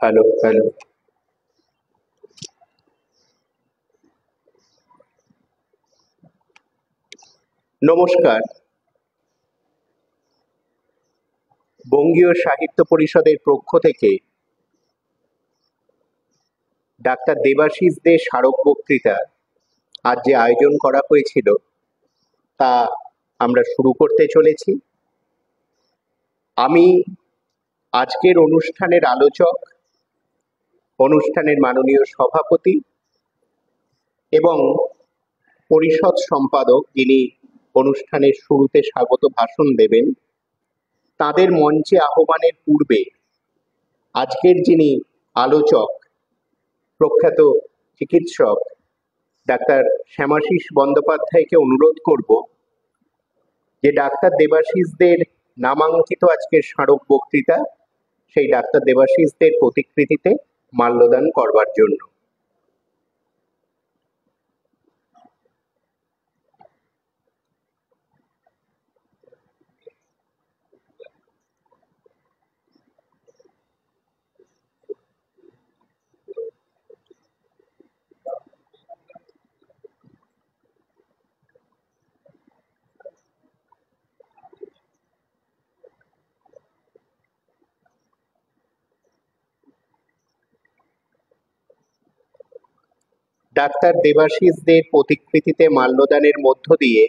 Hello hello. নমস্কার। বঙ্গীয় সাহিত্য পরিষদের পক্ষ থেকে ডাক্তার দেবাশিস দে স্মারক বক্তৃতা আজ যে আয়োজন করা হয়েছিল তা আমরা শুরু করতে চলেছি। আমি আজকের অনুষ্ঠানের আলোচক, অনুষ্ঠানের মাননীয় সভাপতি এবং পরিষদ সম্পাদক, যিনি অনুষ্ঠানের শুরুতে স্বাগত ভাষণ দেবেন, তাদের মঞ্চে আহ্বানের পূর্বে আজকের যিনি আলোচক, প্রখ্যাত চিকিৎসক ডাক্তার শ্যামাশিস বন্দ্যোপাধ্যায়কে অনুরোধ করব যে ডাক্তার দেবাশিসদের নামাঙ্কিত আজকের স্মারক বক্তৃতা, সেই ডাক্তার দেবাশিসদের প্রতিকৃতিতে মাল্যদান করবার জন্য। ডাক্তার দেবাশিসদের প্রতিকৃতিতে মাল্যদানের মধ্য দিয়ে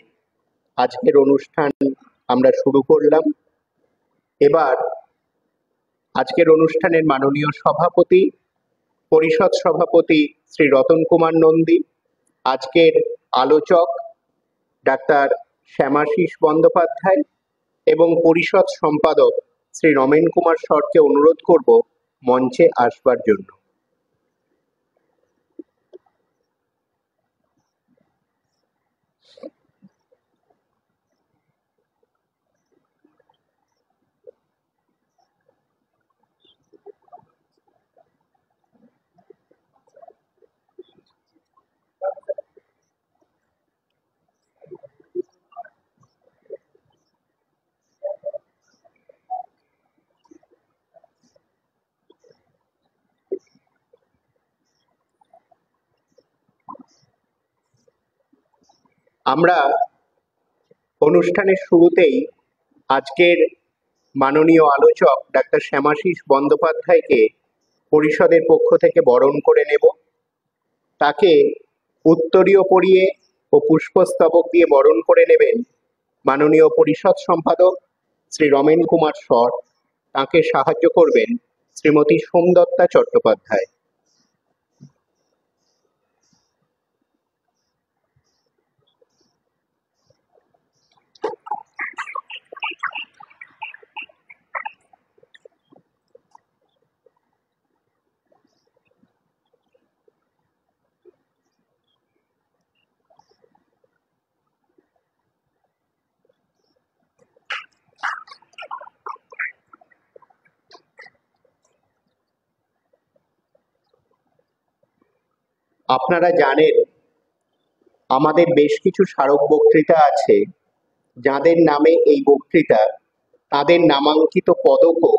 আজকের অনুষ্ঠান আমরা শুরু করলাম। এবার আজকের অনুষ্ঠানের মাননীয় সভাপতি, পরিষদ সভাপতি শ্রী রতন কুমার নন্দী, আজকের আলোচক ডাক্তার শ্যামাশিস বন্দ্যোপাধ্যায় এবং পরিষদ সম্পাদক শ্রী রমেন কুমার শরকে অনুরোধ করব মঞ্চে আসবার জন্য। আমরা অনুষ্ঠানের শুরুতেই আজকের মাননীয় আলোচক ডাক্তার শ্যামাশিস বন্দ্যোপাধ্যায়কে পরিষদের পক্ষ থেকে বরণ করে নেব। তাকে উত্তরীয় পরিয়ে ও পুষ্পস্তবক দিয়ে বরণ করে নেবেন মাননীয় পরিষদ সম্পাদক শ্রী রমেন কুমার শর। তাকে সাহায্য করবেন শ্রীমতী সোমদত্তা চট্টোপাধ্যায়। আপনারা জানেন আমাদের বেশ কিছু স্মারক বক্তৃতা আছে যাদের নামে এই বক্তৃতা, তাদের নামাঙ্কিত পদকও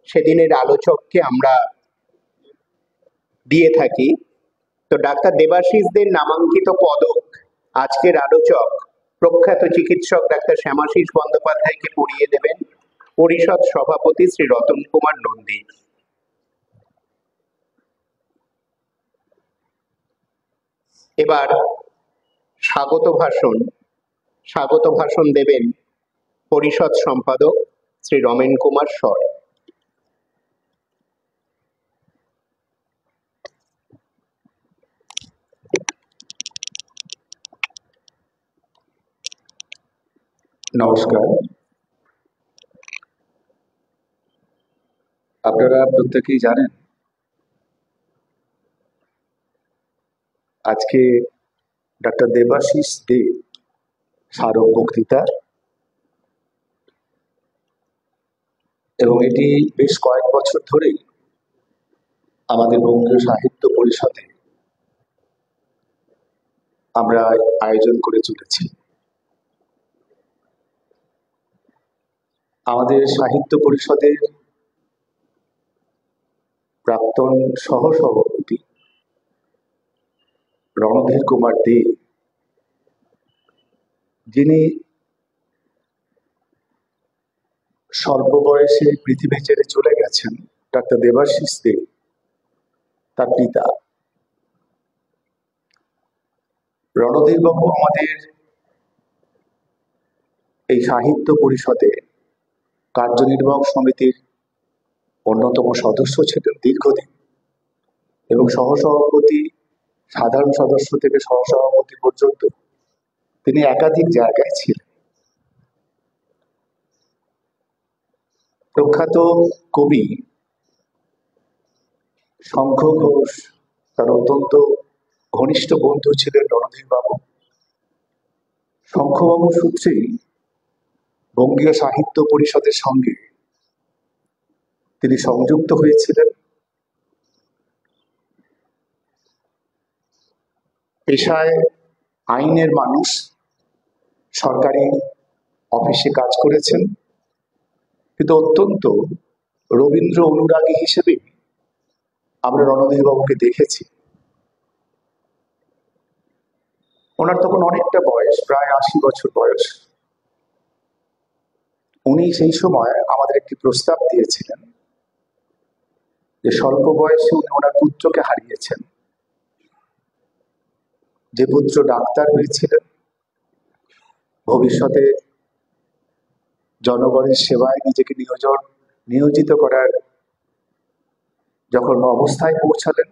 সেদিনের আলোচককে আমরা দিয়ে থাকি। তো ডাক্তার দেবাশিসদের নামাঙ্কিত পদক আজকের আলোচক প্রখ্যাত চিকিৎসক ডাক্তার শ্যামাশিস বন্দ্যোপাধ্যায়কে পরিয়ে দেবেন পরিষদ সভাপতি শ্রী রতন কুমার নন্দী। এবার স্বাগত ভাষণ দেবেন পরিষদ সম্পাদক শ্রী রমেন কুমার শর। নমস্কার। আপনারা প্রত্যেকেই জানেন আজকে ডাক্তার দেবাশিস দে স্মারক বক্তৃতা, এবং এটি বেশ কয়েক বছর ধরেই আমাদের বঙ্গীয় সাহিত্য পরিষদে আমরা আয়োজন করে চলেছি। আমাদের সাহিত্য পরিষদের প্রাক্তন সহসভাপতি রণধীর কুমার দে, যিনি স্বল্প বয়সে পৃথিবী ছেড়ে চলে গেছেন, ডাক্তার দেবাশিস দে তার পিতা। রণধীর বাবু আমাদের এই সাহিত্য পরিষদে কার্যনির্বাহক সমিতির অন্যতম সদস্য ছিলেন দীর্ঘদিন, এবং সহসভাপতি, সাধারণ সদস্য থেকে সহসভাপতি পর্যন্ত তিনি একাধিক জায়গায় ছিলেন। প্রখ্যাত কবি শঙ্খ ঘোষ তার অত্যন্ত ঘনিষ্ঠ বন্ধু ছিলেন রণধীর বাবু। শঙ্খবাবু সূত্রেই বঙ্গীয় সাহিত্য পরিষদের সঙ্গে তিনি সংযুক্ত হয়েছিলেন। পেশায় আইনের মানুষ, সরকারি অফিসে কাজ করেছেন, কিন্তু অত্যন্ত রবীন্দ্র অনুরাগী হিসেবে আমরা রণধীর বাবুকে দেখেছি। ওনার তখন অনেকটা বয়স, প্রায় 80 বছর বয়স। উনি সেই সময় আমাদের একটি প্রস্তাব দিয়েছিলেন যে স্বল্প বয়সে উনি ওনার পুত্রকে হারিয়েছেন, যে পুত্র ডাক্তার হয়েছিলেন, ভবিষ্যতে জনগণের সেবায় নিজেকে নিয়োজিত করার যখন অবস্থায় পৌঁছালেন,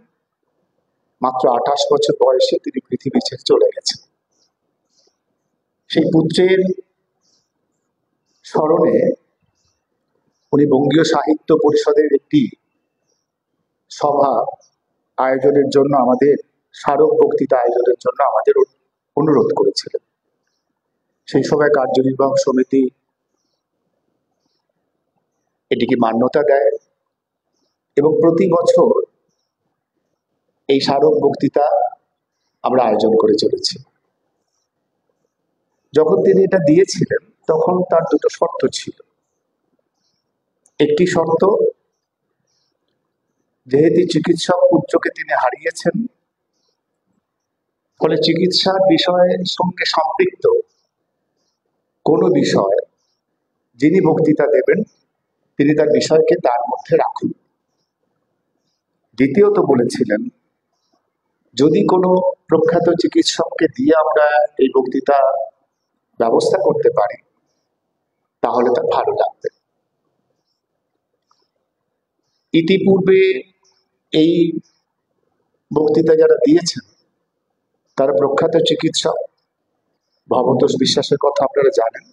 মাত্র 28 বছর বয়সে তিনি পৃথিবী ছেড়ে চলে গেছেন। সেই পুত্রের স্মরণে উনি বঙ্গীয় সাহিত্য পরিষদের একটি সভা আয়োজনের জন্য, আমাদের স্মারক বক্তৃতা আয়োজনের জন্য আমাদের অনুরোধ করেছিলেন। সেই সময় কার্যনির্বাহক সমিতি এটিকে মান্যতা দেয় এবং প্রতি বছর এই স্মারক বক্তৃতা আমরা আয়োজন করে চলেছি। যখন তিনি এটা দিয়েছিলেন তখন তার দুটো শর্ত ছিল। একটি শর্ত, যেহেতু চিকিৎসক পুত্রকে তিনি হারিয়েছেন, ফলে চিকিৎসার বিষয়ের সঙ্গে সম্পৃক্ত কোনো বিষয় যিনি বক্তৃতা দেবেন তিনি তার বিষয়কে তার মধ্যে রাখুন। দ্বিতীয়ত বলেছিলেন, যদি কোনো প্রখ্যাত চিকিৎসককে দিয়ে আমরা এই বক্তৃতা ব্যবস্থা করতে পারি তাহলে তা ভালো লাগবে। ইতিপূর্বে এই বক্তৃতা যারা দিয়েছেন তারা প্রখ্যাত চিকিৎসক। ভবতোষ বিশ্বাসের কথা আপনারা জানেন,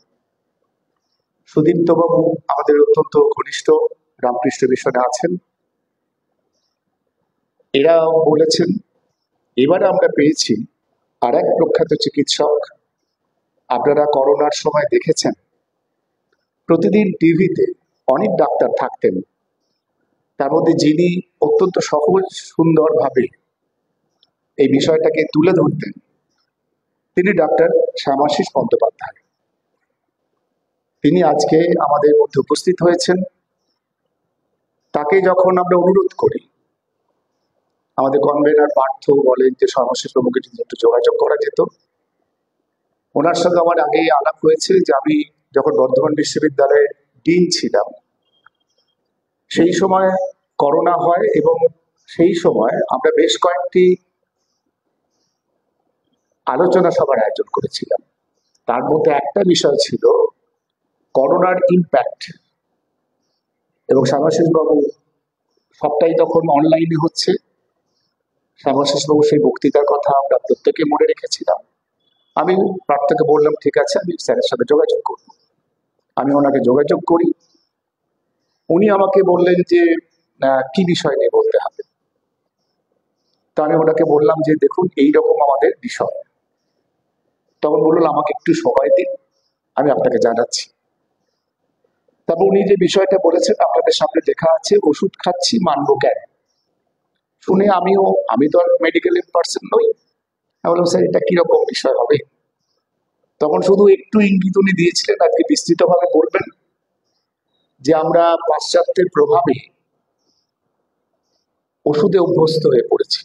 সুদীপ্তবাবু আমাদের অত্যন্ত ঘনিষ্ঠ রামকৃষ্ণ মিশনে আছেন। এরা বলেছেন, এবারে আমরা পেয়েছি আর এক প্রখ্যাত চিকিৎসক। আপনারা করোনার সময় দেখেছেন প্রতিদিন টিভিতে অনেক ডাক্তার থাকতেন, তার মধ্যে যিনি অত্যন্ত সহজ সুন্দরভাবে এই বিষয়টাকে তুলে ধরতেন তিনি ডাক্তার শ্যামাশিস বন্দ্যোপাধ্যায়। তিনি আজকে আমাদের মধ্যে উপস্থিত হয়েছেন। তাকে যখন আমরা অনুরোধ করি, আমাদের কনভেনার পার্থ বলেন যে শ্যামাশিস বাবুকে যদি একটু যোগাযোগ করা যেত। ওনার সঙ্গে আমার আগেই আলাপ হয়েছে যে আমি যখন বর্ধমান বিশ্ববিদ্যালয়ের ডিন ছিলাম সেই সময় করোনা হয়, এবং সেই সময় আমরা বেশ কয়েকটি আলোচনা সভার আয়োজন করেছিলাম। তার মধ্যে একটা বিষয় ছিল করোনার ইম্প্যাক্ট, এবং শ্যামাশিস বাবু সবটাই তখন অনলাইনে হচ্ছে। শ্যামাশিস বাবু সেই বক্তৃতার কথা আমরা প্রত্যেকে মনে রেখেছিলাম। আমি প্রার্থকে বললাম, ঠিক আছে, আমি স্যারের সাথে যোগাযোগ করব। আমি ওনাকে যোগাযোগ করি। উনি আমাকে বললেন যে কি বিষয় নিয়ে বলতে হবে। তা আমি ওনাকে বললাম যে দেখুন, এইরকম আমাদের বিষয়। তখন বলল, আমাকে একটু সময় দিন, আমি আপনাকে জানাচ্ছি। তারপর উনি যে বিষয়টা বলেছেন আপনাদের সামনে লেখা আছে, ওষুধ খাচ্ছি মানবো কেন। শুনে আমি তো আর মেডিকেল পার্সন নই। আমি বললাম, স্যার এটা কিরকম বিষয় হবে। তখন শুধু একটু ইঙ্গিত উনি দিয়েছিলেন, আজকে বিস্তৃতভাবে বলবেন। যে আমরা পাশ্চাত্যের প্রভাবে ওষুধে অভ্যস্ত হয়ে পড়েছি।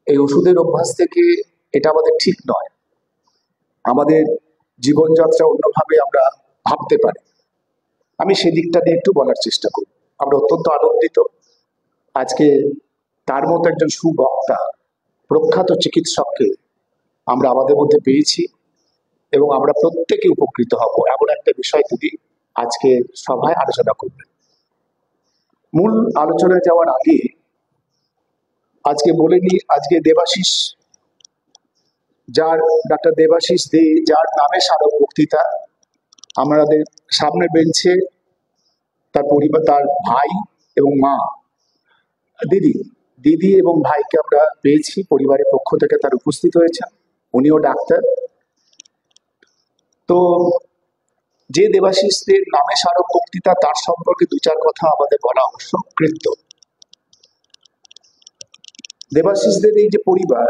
এই ওষুধের অভ্যাস থেকে এটা আমাদের ঠিক নয়। আমাদের জীবনযাত্রা অন্যভাবে আমরা ভাবতে পারি। আমি সেদিকটা নিয়ে একটু বলার চেষ্টা করি। আমরা অত্যন্ত আনন্দিত আজকে তার মতো একজন সুবক্তা, প্রখ্যাত চিকিৎসককে আমরা আমাদের মধ্যে পেয়েছি এবং আমরা প্রত্যেকে উপকৃত হব এমন একটা বিষয় তিনি আজকে সভায় আলোচনা করবেন। মূল আলোচনায় যাওয়ার আগে আজকে বলে নিই, আজকে দেবাশিস, যার ডাক্তার দেবাশিস দে, যার নামে স্মারক বক্তৃতা, আমাদের সামনের বেঞ্চে তার পরিবার, তার ভাই এবং মা, দিদি দিদি এবং ভাইকে আমরা পেয়েছি, পরিবারের পক্ষ থেকে তার উপস্থিত হয়েছেন। উনিও ডাক্তার। তো যে দেবাশিসদের নামে স্মারক বক্তৃতা, তার সম্পর্কে দু চার কথা আমাদের বলা আবশ্যক। কৃত্য দেবাশিসদের এই যে পরিবার,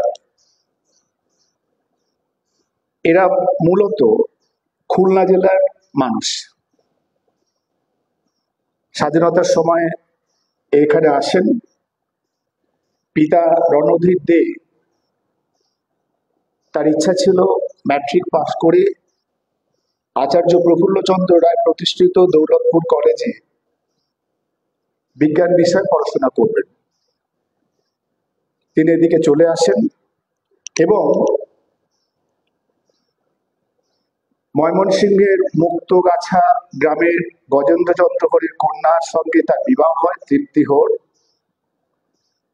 এরা মূলত খুলনা জেলার মানুষ। স্বাধীনতার সময় এখানে আসেন। পিতা রণধীর দে, তার ইচ্ছা ছিল ম্যাট্রিক পাশ করে আচার্য প্রফুল্লচন্দ্র রায় প্রতিষ্ঠিত দৌলতপুর কলেজে বিজ্ঞান বিষয়ে পড়াশোনা করবেন। তিনি এদিকে চলে আসেন এবং ময়মনসিংহের মুক্তগাছা গ্রামের গজেন্দ্রচন্দ্র হরির কন্যার সঙ্গে তার বিবাহ হয়, তৃপ্তি হোর।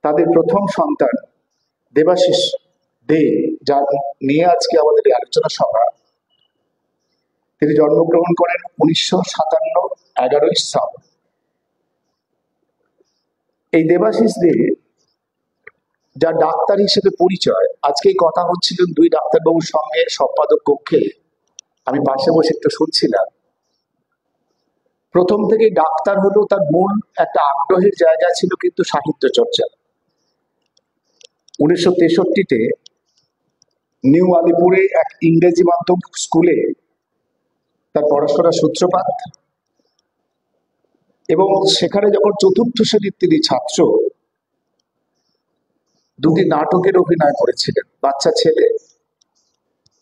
তাদের প্রথম সন্তান দেবাশিস দে, যার নিয়ে আজকে আমাদের এই আলোচনা সভা, তিনি জন্মগ্রহণ করেন 1957 11ই শ্রাবণ। এই দেবাশিস দে, যার ডাক্তার হিসেবে পরিচয়, আজকে এই কথা হচ্ছিলেন দুই ডাক্তারবাবুর সঙ্গে সম্পাদক কক্ষে, আমি পাশে বসে একটু শুনছিলাম। প্রথম থেকে ডাক্তার হলেও তার মূল একটা আগ্রহের জায়গা ছিল কিন্তু সাহিত্য চর্চা। 1963-তে নিউ আলিপুরে এক ইংরেজি মাধ্যম স্কুলে তার পড়াশোনার সূত্রপাত এবং সেখানে যখন চতুর্থ শ্রেণীর তিনি ছাত্র, দুটি নাটকের অভিনয় করেছিলেন। বাচ্চা ছেলে,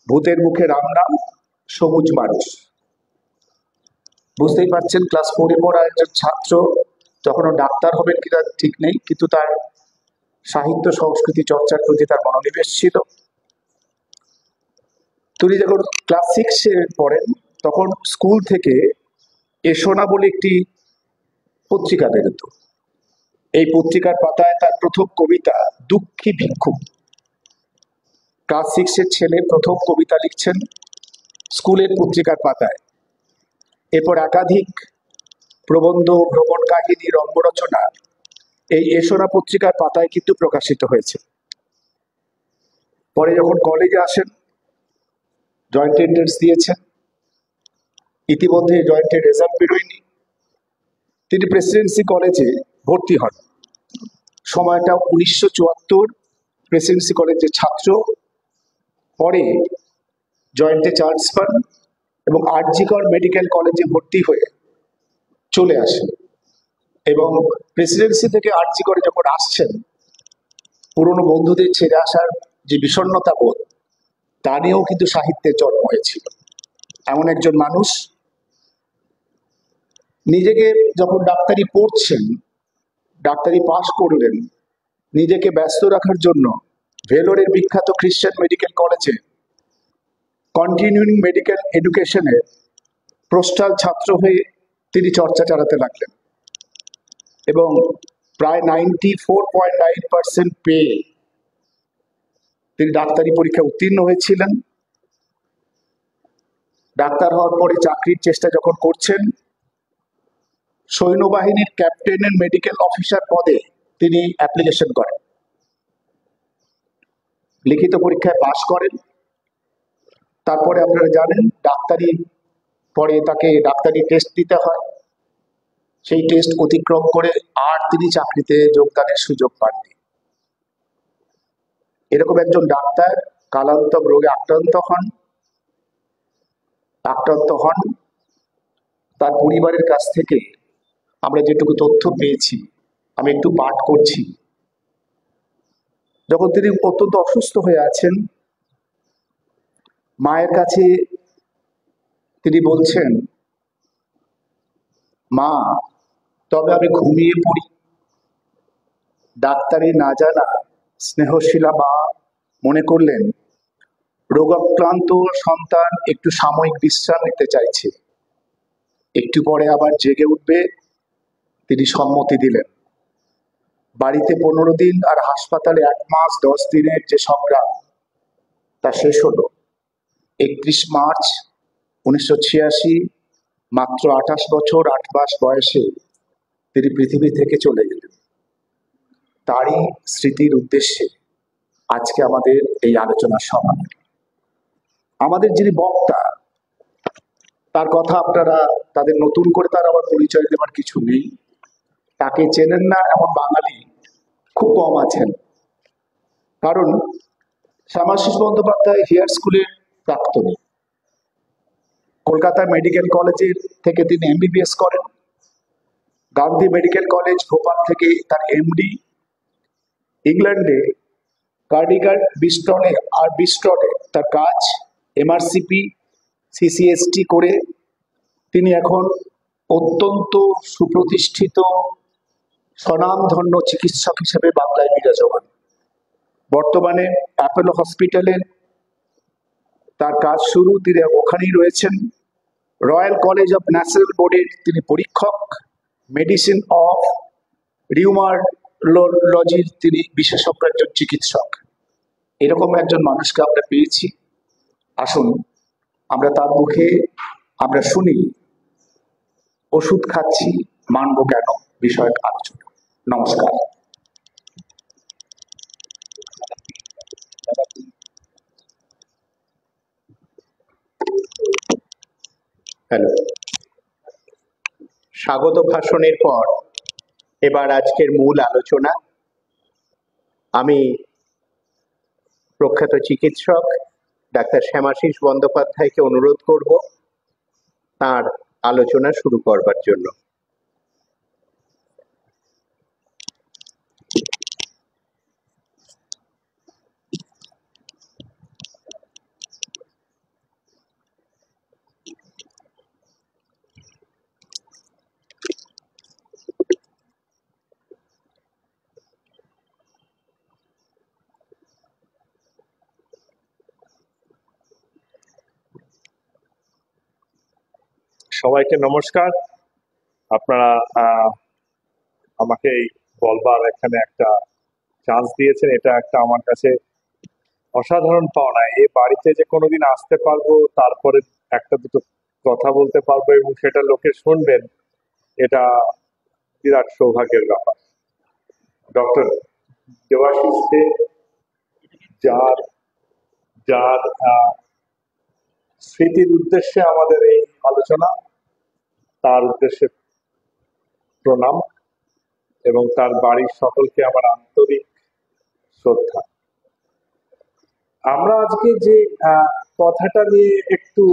ভূতের মুখে রাম নাম, সবুজ মানুষ। বুঝতেই পারছেন, ক্লাস 4-এ পড়া একজন ছাত্র যখনও ডাক্তার হবেন কিনা ঠিক নেই, কিন্তু তার সাহিত্য সংস্কৃতি চর্চার প্রতি তার মনোনিবেশ ছিল। তিনি যখন ক্লাস 6-এ পড়েন তখন স্কুল থেকে এসোনা বলে একটি পত্রিকা বেরোত। এই পত্রিকার পাতায় তার প্রথম কবিতা দুঃখী ভিক্ষুক। ক্লাস 6-এর ছেলে প্রথম কবিতা লিখছেন স্কুলের পত্রিকার পাতায়। এরপর একাধিক প্রবন্ধ, ভ্রমণ কাহিনী, রম্যরচনা এই এসোনা পত্রিকার পাতায় কিন্তু প্রকাশিত হয়েছে। পরে যখন কলেজে আসেন, জয়েন্ট এন্ট্রান্স দিয়েছেন, ইতিমধ্যে জয়েন্টের রেজাল্ট বেরোয়নি, তিনি প্রেসিডেন্সি কলেজে ভর্তি হন। সময়টা 1974, প্রেসিডেন্সি কলেজের ছাত্র। পরে জয়েন্টে চান্স পান এবং আরজিকর মেডিকেল কলেজে ভর্তি হয়ে চলে আসেন। এবং প্রেসিডেন্সি থেকে আরজিকরে যখন আসছেন, পুরনো বন্ধুদের ছেড়ে আসার যে বিষণ্ণতা বোধ, তা নিয়েও কিন্তু সাহিত্যের জন্ম হয়েছিল। এমন একজন মানুষ নিজেকে যখন ডাক্তারি পড়ছেন, ডাক্তারি পাশ করলেন, নিজেকে ব্যস্ত রাখার জন্য ভেলোরের বিখ্যাত খ্রিস্টান মেডিকেল কলেজে কন্টিনিউইং মেডিকেল এডুকেশনের পোস্টাল ছাত্র হয়ে তিনি চর্চা চালাতে লাগলেন এবং প্রায় 94.9% পেয়ে তিনি ডাক্তারি পরীক্ষা উত্তীর্ণ হয়েছিলেন। ডাক্তার হওয়ার পরে চাকরির চেষ্টা যখন করছেন, সৈন্যবাহিনীর ক্যাপ্টেনের মেডিকেল অফিসার পদে তিনি অ্যাপ্লিকেশন করেন, লিখিত পরীক্ষায় পাশ করেন। তারপরে আপনারা জানেন, ডাক্তারি পরে তাকে ডাক্তারি টেস্ট দিতে হয়। সেই টেস্ট অতিক্রম করে আর তিনি চাকরিতে যোগদানের সুযোগ পাননি। এরকম একজন ডাক্তার কালান্তক রোগে আক্রান্ত হন। তার পরিবারের কাছ থেকে আমরা যেটুকু তথ্য পেয়েছি আমি একটু পাঠ করছি। যখন তিনি অত্যন্ত অসুস্থ হয়ে আছেন, মায়ের কাছে তিনি বলছেন, মা, তবে আমি ঘুমিয়ে পড়ি। ডাক্তারি না জানা স্নেহশীলা মা মনে করলেন রোগাক্রান্ত সন্তান একটু সাময়িক বিশ্রাম নিতে চাইছে, একটু পরে আবার জেগে উঠবে। তিনি সম্মতি দিলেন। বাড়িতে 15 দিন আর হাসপাতালে 1 মাস 10 দিনের যে সংগ্রাম তা শেষ হলো 31 মার্চ 1986। মাত্র 28 বছর 8 মাস বয়সে তিনি পৃথিবী থেকে চলে গেলেন। তারই স্মৃতির উদ্দেশ্যে আজকে আমাদের এই আলোচনা সভা। আমাদের যিনি বক্তা, তার কথা আপনারা, তাদের নতুন করে তার আবার পরিচয় দেওয়ার কিছু নেই। তাকে চেনেন না এমন বাঙালি খুব কম আছেন। কারণ শ্যামাশিস বন্দ্যোপাধ্যায় হেয়ার স্কুলের প্রাক্তনী। কলকাতা মেডিকেল কলেজের থেকে তিনি MBBS করেন। গান্ধী মেডিকেল কলেজ ভোপাল থেকে তার MD। ইংল্যান্ডে কার্ডিগার বিস্টনে তার কাজ। MRCP CCST করে তিনি এখন অত্যন্ত সুপ্রতিষ্ঠিত স্বনামধন্য চিকিৎসক হিসেবে বাংলায় বিরাজমান। বর্তমানে অ্যাপোলো হসপিটালে তার কাজ শুরু, তিনি ওখানেই রয়েছেন। রয়্যাল কলেজ অফ ন্যাচারাল বোর্ডের তিনি পরীক্ষক। মেডিসিন অফ রিউমাটোলজির তিনি বিশেষজ্ঞ একজন চিকিৎসক। এরকম একজন মানুষকে আমরা পেয়েছি। আসুন আমরা তার মুখে আমরা শুনি ওষুধ খাচ্ছি মানব কেন বিষয়ক আলোচনা। নমস্কার। হ্যালো, স্বাগত ভাষণের পর এবার আজকের মূল আলোচনা। আমি প্রখ্যাত চিকিৎসক ডাক্তার শ্যামাশিস বন্দ্যোপাধ্যায়কে অনুরোধ করব তার আলোচনা শুরু করবার জন্য। সবাইকে নমস্কার। আপনারা আমাকে এই বলবার এখানে একটা চান্স দিয়েছেন, এটা একটা আমার কাছে অসাধারণ পাওনা। এই বাড়িতে যে কোনোদিন আসতে পারবো, তারপরে একটা দুটো কথা বলতে পারবো এবং সেটা লোকে শুনবেন, এটা বিরাট সৌভাগ্যের ব্যাপার। ডক্টর দেবাশিস দে, যার যার স্মৃতির উদ্দেশ্যে আমাদের এই আলোচনা, তার উদ্দেশ্যে প্রণাম এবং তার বাড়ির সকলকে আমার আন্তরিক শ্রদ্ধা। আমরা আজকে যে কথাটা নিয়ে একটু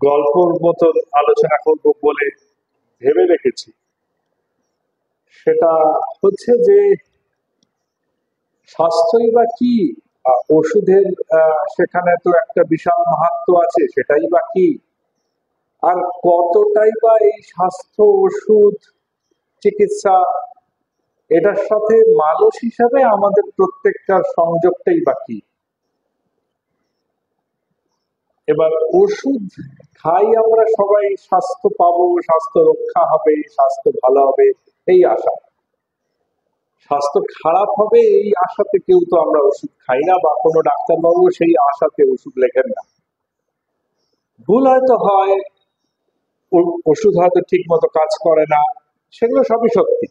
গল্পর মতন আলোচনা করব বলে ভেবে রেখেছি, সেটা হচ্ছে যে স্বাস্থ্যই বা কি, ওষুধের সেখানে তো একটা বিশাল মাহাত্ম্য আছে, সেটাই বা কি, আর কতটাই বা এই স্বাস্থ্য, ওষুধ, চিকিৎসা, এটার সাথে মানুষ হিসাবে আমাদের প্রত্যেকটার সংযোগটাই বা কি। এবার ওষুধ খাই আমরা সবাই, স্বাস্থ্য পাবো, স্বাস্থ্য রক্ষা হবে, স্বাস্থ্য ভালো হবে এই আশা। স্বাস্থ্য খারাপ হবে এই আশাতে কেউ তো আমরা ওষুধ খাই না, বা কোনো ডাক্তারবাবু সেই আশাতে ওষুধ লেখেন না। ভুল হয়তো হয়, ওষুধ হয়তো ঠিক মতো কাজ করে না, সেগুলো সবই সত্যি,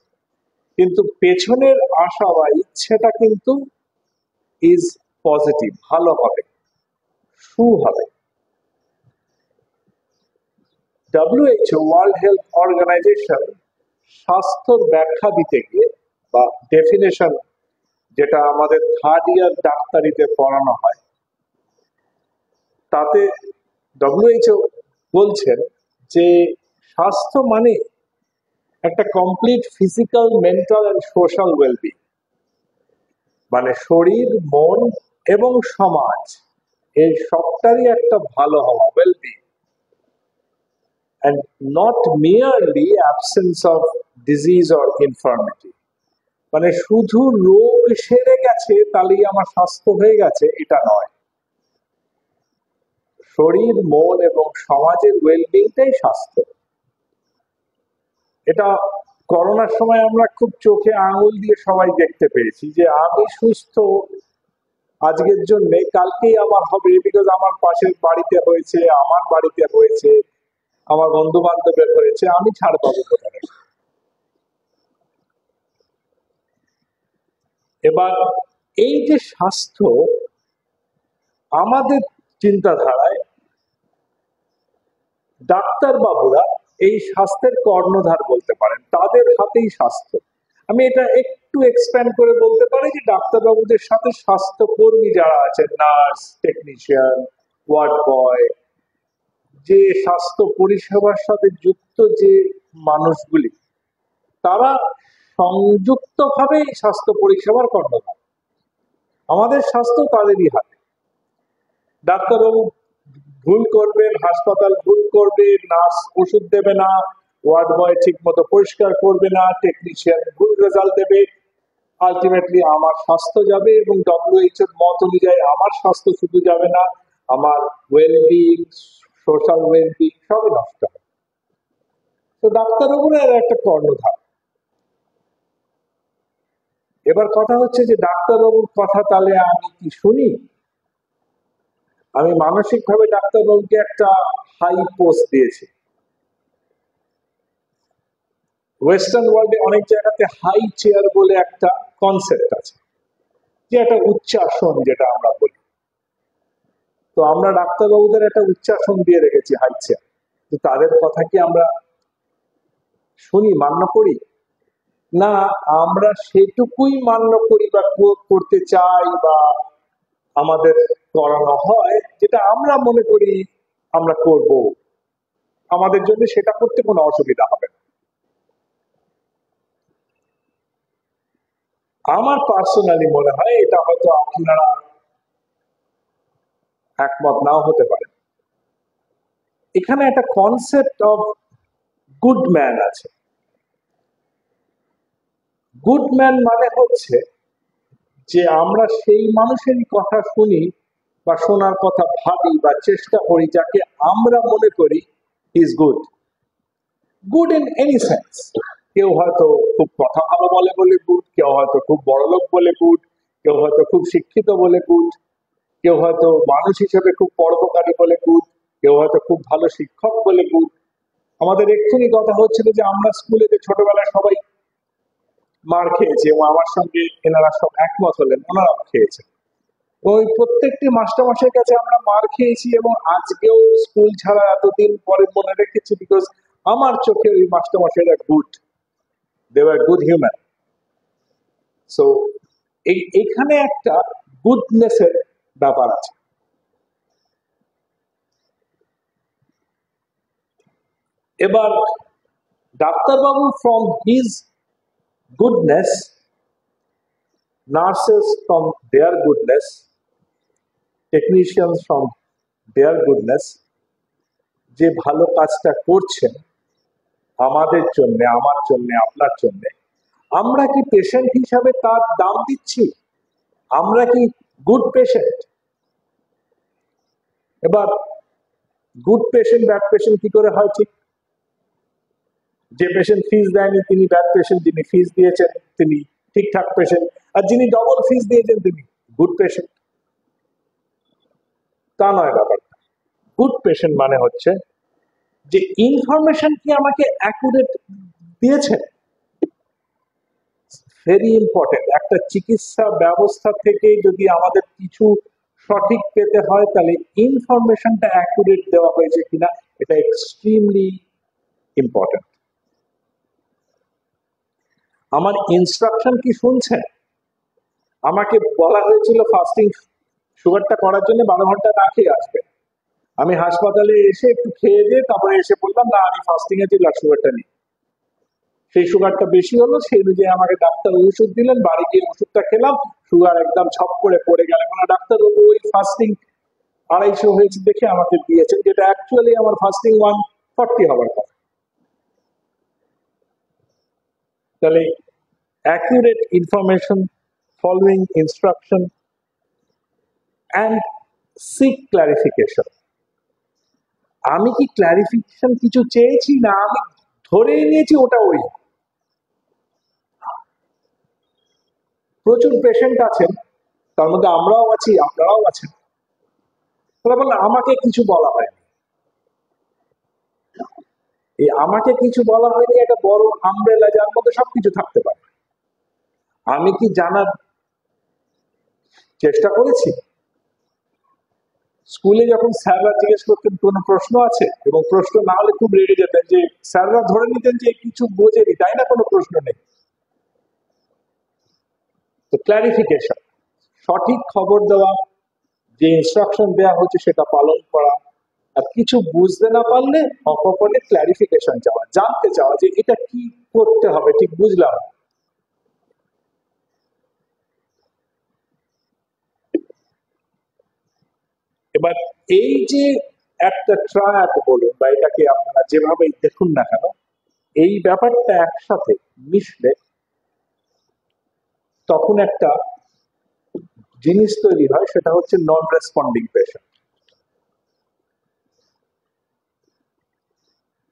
কিন্তু পেছনের আশা বা ইচ্ছেটা কিন্তু ইজ পজিটিভ, ভালো হবে, সু হবে। WHO ওয়ার্ল্ড হেলথ অর্গানাইজেশন স্বাস্থ্যর ব্যাখ্যা দিতে গিয়ে বা ডেফিনেশন, যেটা আমাদের 3rd ইয়ার ডাক্তারিতে পড়ানো হয়, তাতে ডব্লিউএইচও বলছেন যে স্বাস্থ্য মানে একটা complete physical, mental and social wellbeing, মানে শরীর, মন এবং সমাজ এই সবটারই একটা ভালো হওয়া, wellbeing, and not merely absence of disease or infirmity. মানে শুধু রোগ সেরে গেছে তাহলেই আমার স্বাস্থ্য হয়ে গেছে এটা নয়। শরীর, মন এবং সমাজের ওয়েলবিংটাই স্বাস্থ্য। এটা করোনার সময় আমরা খুব চোখে আঙুল দিয়ে সবাই দেখতে পেয়েছি যে আমি সুস্থ আজকের জন্য, কালকেই আমার হবে, বিকজ আমার পাশের বাড়িতে হয়েছে, আমার বাড়িতে হয়েছে, আমার বন্ধু বান্ধবের হয়েছে, আমি ছাড় পাবো কোথায়। এবার এই যে স্বাস্থ্য, আমাদের চিন্তাধারায় ডাক্তার বাবুরা এই স্বাস্থ্যের কর্ণধার বলতে পারেন, তাদের হাতেই স্বাস্থ্য। আমি এটা একটু এক্সপ্যান্ড করে বলতে পারি যে ডাক্তারবাবুদের সাথে স্বাস্থ্যকর্মী যারা আছেন, নার্স, টেকনিশিয়ান, ওয়ার্ড বয়, যে স্বাস্থ্য পরিষেবার সাথে যুক্ত যে মানুষগুলি, তারা সংযুক্তভাবে স্বাস্থ্য পরিষেবার কর্ণধার। আমাদের স্বাস্থ্য তাদেরই হাতে। ডাক্তারবাবু ভুল করবেন, হাসপাতাল ভুল করবে, নার্স ওষুধ দেবে না, ওয়ার্ড বয় ঠিক মতো পরিষ্কার করবে না, টেকনিশিয়ান ভুল রেজাল্ট দেবে, আলটিমেটলি আমার স্বাস্থ্য যাবে। এবং ডব্লিউএইচওর মত অনুযায়ী আমার স্বাস্থ্য শুধু যাবে না, আমার ওয়েলবিং, সোশ্যাল ওয়েলবিং সবই নষ্ট হবে। তো ডাক্তারবাবুরা এর একটা কর্ণধার। এবার কথা হচ্ছে যে ডাক্তারবাবুর কথা তাহলে আমি কি শুনি? আমি মানসিকভাবে ডাক্তারবাবুকে একটা হাই পোস্ট দিয়েছি। ওয়েস্টার্ন ওয়ার্ল্ডে অনেক জায়গাতে হাই চেয়ার বলে একটা কনসেপ্ট আছে, যে একটা উচ্চাসন যেটা আমরা বলি। তো আমরা ডাক্তারবাবুদের একটা উচ্চাসন দিয়ে রেখেছি, হাই চেয়ার। তো তাদের কথা কি আমরা শুনি, মান্য করি? না, আমরা সেটুকুই মান্য করি বা করতে চাই বা আমাদের করানো হয় যেটা আমরা মনে করি আমরা করব, আমাদের জন্য সেটা করতে কোনো অসুবিধা হবে না। আমার পার্সোনালি মনে হয়, এটা হয়তো আপনারা একমত নাও হতে পারে, এখানে একটা কনসেপ্ট অফ গুড ম্যান আছে। গুড ম্যান মানে হচ্ছে যে আমরা সেই মানুষেরই কথা শুনি বা শোনার কথা ভাবি বা চেষ্টা করি যাকে আমরা মনে করি is good. Good in any sense. কেউ হয়তো খুব কথা ভালো বলে বলে গুড, কেউ হয়তো খুব বড়লোক বলে গুড, কেউ হয়তো খুব শিক্ষিত বলে গুড, কেউ হয়তো মানুষ হিসেবে খুব পরোপকারী বলে গুড, কেউ হয়তো খুব ভালো শিক্ষক বলে গুড। আমাদের এক্ষুনি কথা হচ্ছিল যে আমরা স্কুলে যে ছোটবেলায় সবাই মার খেয়েছি, এবং আমার সঙ্গে এনারা সব একমত হলেন, ওনারাও খেয়েছেন। ওই প্রত্যেকটি মাস্টারমশাইয়ের কাছে আমরা মার খেয়েছি, এবং আজকেও স্কুল ছাড়া এতদিন পরে মনে রেখেছি, বিকজ আমার চোখে ওই মাস্টারমশাইরা good, they were good human. So এইখানে একটা গুডনেসের ব্যাপার আছে। এবার ডাক্তারবাবু from his goodness, nurses from their goodness, technicians from their goodness, যে ভালো কাজটা করছেন আমাদের জন্য, আমার জন্য, আপনার জন্য, আমরা কি পেশেন্ট হিসাবে তার দাম দিচ্ছি? আমরা কি গুড পেশেন্ট? এবার গুড পেশেন্ট, ব্যাড পেশেন্ট কি করে হয়? ঠিক, যে পেশেন্ট ফিস দেয়নি তিনি ব্যাড পেশেন্ট, যিনি ফিস দিয়েছেন তিনি ঠিকঠাক পেশেন্ট, আর যিনি ডবল ফিস দিয়েছেন তিনি গুড পেশেন্ট। তা নয় ব্যাপারটা। গুড পেশেন্ট মানে হচ্ছে যে ইনফরমেশন কি আমাকে অ্যাকুরেট দিয়েছে। Very important. একটা চিকিৎসা ব্যবস্থা থেকে যদি আমাদের কিছু সঠিক পেতে হয়, তাহলে ইনফরমেশনটা অ্যাকুরেট দেওয়া হয়েছে কিনা, এটা এক্সট্রিমলি ইম্পর্টেন্ট। আমার ইনস্ট্রাকশন কি শুনছেন? আমাকে বলা হয়েছিল ফাস্টিং সুগারটা করার জন্য 12 ঘন্টা না খেয়ে আসবে, আমি হাসপাতালে এসে একটু খেয়ে দিয়ে তারপরে এসে বললাম না আমি ফাস্টিং আছি, ব্লাড সুগারটা নেই। সেই সুগারটা বেশি হলো, সেই অনুযায়ী আমাকে ডাক্তার ওষুধ দিলেন, বাড়ি গিয়ে ওষুধটা খেলাম, সুগার একদম ছপ করে পড়ে গেল। এখন ডাক্তারবাবু ওই ফাস্টিং 250 হয়েছে দেখে আমাকে দিয়েছেন, যেটা অ্যাকচুয়ালি আমার ফাস্টিং 140 হওয়ার কথা। তাহলে accurate information, following instruction and seek clarification. আমি কি ক্লারিফিকেশন কিছু চেয়েছি, না আমি ধরে নিয়েছি ওটা ওই? প্রচুর পেশেন্ট আছেন, তার মধ্যে আমরাও আছি, আপনারাও আছেন, তারা বললেন আমাকে কিছু বলা হয়নি। এই আমাকে কিছু বলা হয়নি একটা বড় আমব্রেলা, যার মধ্যে সবকিছু থাকতে পারে। আমি কি জানার চেষ্টা করেছি? স্কুলে যখন স্যাররা জিজ্ঞেস করতেন কোনো প্রশ্ন আছে, এবং প্রশ্ন না হলে খুব রেগে যেতেন, যে স্যাররা ধরে নিতেন যে কিছু বোঝেনি, তাই না, কোনো প্রশ্ন নেই। তো ক্লারিফিকেশন, সঠিক খবর দেওয়া, যে ইনস্ট্রাকশন দেওয়া হচ্ছে সেটা পালন করা, আর কিছু বুঝতে না পারলে অকপটে ক্লারিফিকেশন চাওয়া, জানতে চাওয়া যে এটা কি করতে হবে, ঠিক বুঝলাম। এবার এই যে একটা ট্রায়াড বলুন, বা এটাকে আপনারা যেভাবেই দেখুন না কেন, এই ব্যাপারটা একসাথে মিশলে তখন একটা জিনিস তৈরি হয়, সেটা হচ্ছে নন রেসপন্ডিং পেশেন্ট।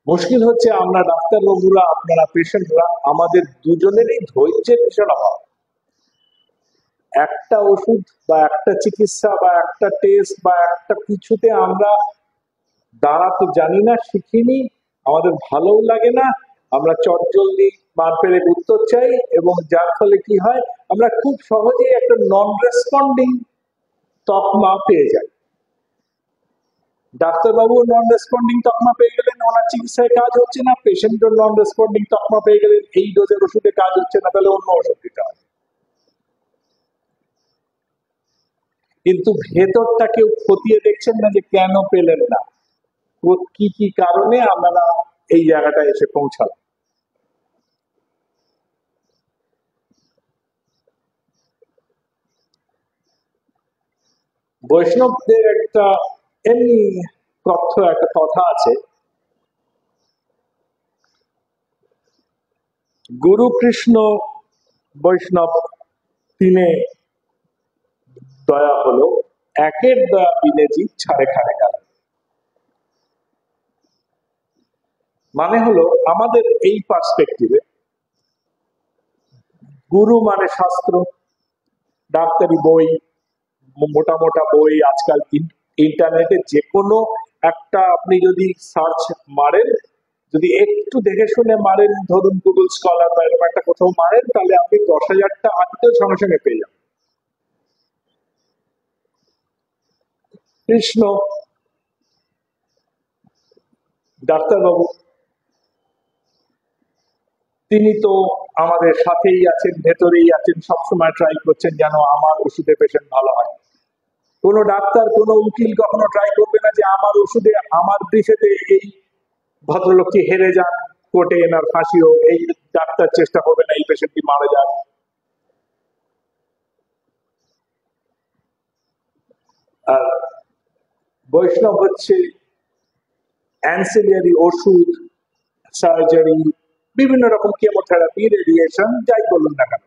মুশকিল হচ্ছে আমরা ডাক্তারবাবুরা, আপনারা পেশেন্টরা, আমাদের দুজনেরই ধৈর্যের ভীষণ অভাব। একটা ওষুধ বা একটা চিকিৎসা বা একটা টেস্ট বা একটা কিছুতে আমরা দাঁড়াতে জানি না, শিখিনি, আমাদের ভালোও লাগে না, আমরা চটজলদি মার পেরে উত্তর চাই, এবং যার ফলে কি হয়, আমরা খুব সহজেই একটা নন রেসপন্ডিং তকমা পেয়ে যাই। ডাক্তারবাবু নন রেসপন্ডিং তকমা পেয়ে গেলেন, ওনার চিকিৎসায় কাজ হচ্ছে না, পেশেন্টও নন রেসপন্ডিং তকমা পেয়ে গেলেন, এই ডোজের ওষুধে কাজ হচ্ছে না, তাহলে অন্য ওষুধ দিতে হবে। কিন্তু ভেতরটা কেউ খতিয়ে দেখছেন না, যে কেন পেলেন না, কি কি কারণে আমরা এই জায়গাটা এসে পৌঁছালাম। বৈষ্ণবদের একটা এমনি একটা কথা আছে, গুরু কৃষ্ণ বৈষ্ণব তিনে দয়া হলো, একের দয়া বিনে জীব ছাড়ে খাড়ে গেল। মানে হলো, আমাদের এই পার্সপেক্টিভে গুরু মানে শাস্ত্র, ডাক্তারি বই, মোটা মোটা বই, আজকাল ইন্টারনেটে যে কোনো একটা আপনি যদি সার্চ মারেন, যদি একটু দেখে শুনে মারেন, ধরুন গুগল স্কলার বা এরকম একটা কোথাও মারেন, তাহলে আপনি 10,000টা আর্টিকেল সঙ্গে সঙ্গে পেয়ে যাবেন। কৃষ্ণ ডাক্তারবাবু, তিনি তো আমাদের সাথেই আছেন, ভেতরেই আছেন, সবসময় ট্রাই করছেন যেন আমার ওষুধে পেশেন্ট ভালো হয়। কোনো ডাক্তার, কোনো উকিল কখনো ট্রাই করবে না যে আমার ওষুধে, আমার বিষেতে এই ভদ্রলোকটি হেরে যান, কোর্টে এনার ফাঁসি হোক, এই ডাক্তার চেষ্টা করবে না এই পেশেন্টটি মারা যান। আর বৈষ্ণব হচ্ছে অ্যান্সিলিয়ারি ওষুধ, সার্জারি, বিভিন্ন রকম কেমোথেরাপি, রেডিয়েশন, যাই বলুন না কেন,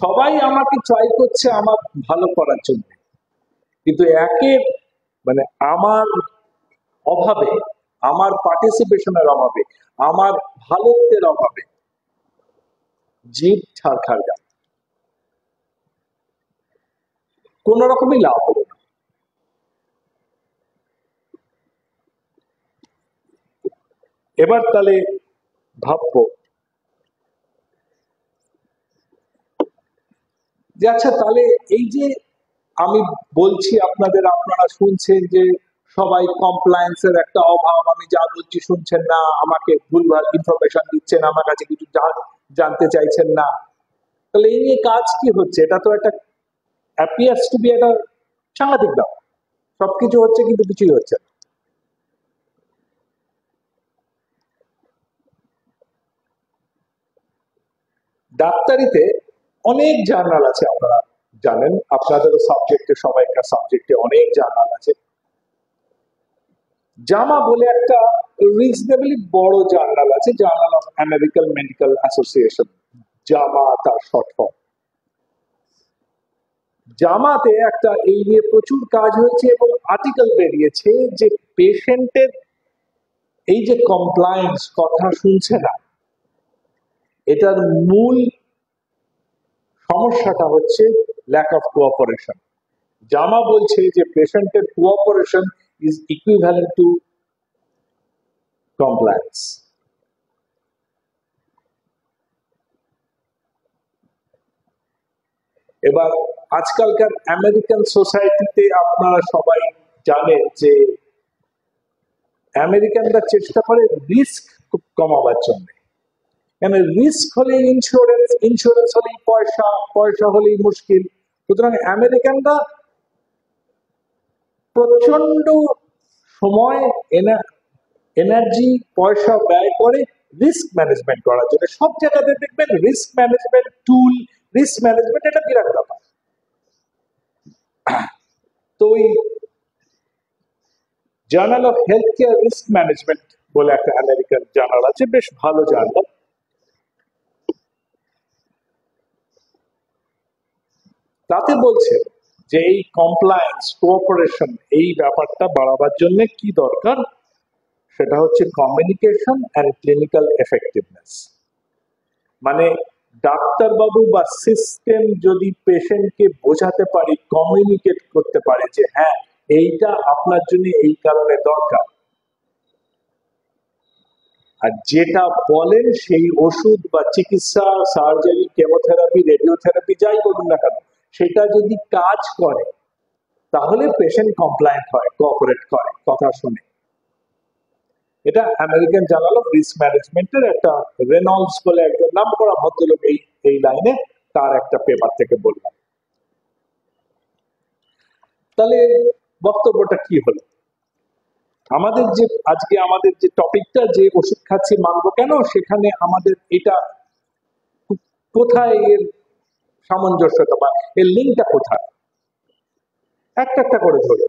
সবাই আমাকে ট্রাই করছে আমার ভালো করার জন্য। কিন্তু মানে আমার অভাবে, আমার পার্টিসিপেশনের অভাবে, আমার ভালোত্বের অভাবে জীব ছাড়খাড় গেল, কোন রকমই লাভ হলো না। এবার তাহলে ভাববো যে আচ্ছা, তাহলে এই যে আমি বলছি আপনাদের, আপনারা শুনছেন যে সবাই কমপ্লায়েন্সের একটা অভাব, আমি যা বলছি শুনছেন না, আমাকে ভুলভাল ইনফরমেশন দিচ্ছেন, আমার কাছে কিছু জানতে চাইছেন না, তাহলে এই নিয়ে কাজ কি হচ্ছে? এটা তো একটা অ্যাপিয়ার্স টু বি একটা সাংঘাতিক ব্যাপার। সবকিছু হচ্ছে কিন্তু কিছুই হচ্ছে না। ডাক্তারিতে অনেক জার্নাল আছে, আপনারা জানেন, আপনাদেরও সাবজেক্টে, সবাইকার সাবজেক্টে অনেক জার্নাল আছে। জামা বলে একটা রিজনেবলি বড় জার্নাল আছে, journal of American medical association, জামা তার শর্ট ফর্ম। জামাতে একটা এই নিয়ে প্রচুর কাজ হয়েছে এবং আর্টিকেল বেরিয়েছে যে পেশেন্টের এই যে কমপ্লায়েন্স, কথা শুনছে না, এটার মূল সমস্যাটা হচ্ছে ল্যাক অফ কোঅপারেশন। জামা বলছে যে পেশেন্টের cooperation is equivalent to compliance. এবার আজকালকার আমেরিকান সোসাইটিতে আপনারা সবাই জানেন যে আমেরিকানরা চেষ্টা করে রিস্ক খুব কমাবার জন্য। কেন, রিস্ক হলে ইন্স্যুরেন্স, ইন্স্যুরেন্স হলেই পয়সা, পয়সা হলেই মুশকিল। সুতরাং আমেরিকানরা প্রচন্ড সময়, এনার্জি, পয়সা ব্যয় করে রিস্ক ম্যানেজমেন্ট করার জন্য। সব জায়গাতে দেখবেন রিস্ক ম্যানেজমেন্ট টুল, রিস্ক ম্যানেজমেন্ট এটা বিরাট ব্যাপার। তো ওই journal of health care risk management বলে একটা আমেরিকান জার্নাল আছে, বেশ ভালো জার্নাল। তাতে বলছে যে এই কমপ্লায়েন্স, কোঅপারেশন, এই ব্যাপারটা বাড়াবার জন্য কি দরকার, সেটা হচ্ছে কমিউনিকেশন অ্যান্ড ক্লিনিক্যাল এফেক্টিভনেস। মানে ডাক্তারবাবু বা সিস্টেম যদি পেশেন্টকে বোঝাতে পারি, কমিউনিকেট করতে পারে যে হ্যাঁ এইটা আপনার জন্য এই কারণে দরকার, আর যেটা বলেন সেই ওষুধ বা চিকিৎসা, সার্জারি, কেমোথেরাপি, রেডিওথেরাপি যাই করুন না কেন, সেটা যদি কাজ করে তাহলে পেশেন্ট কমপ্লায়েন্ট হয়, কোঅপারেট করে, কথা শুনে। এটা আমেরিকান জার্নাল অফ রিস্ক ম্যানেজমেন্টের একটা রেনল্ডস বলে একজন নামকরা ভদ্রলোক এই লাইনে, তার একটা পেপার থেকে বললাম। তাহলে বক্তব্যটা কি হলো? আমাদের যে আজকে আমাদের যে টপিকটা, যে ওষুধ খাচ্ছি মানবো কেন, সেখানে আমাদের এটা কোথায় এর সামঞ্জস্যতা বা এর লিঙ্কটা কোথায়, একটা একটা করে ধরে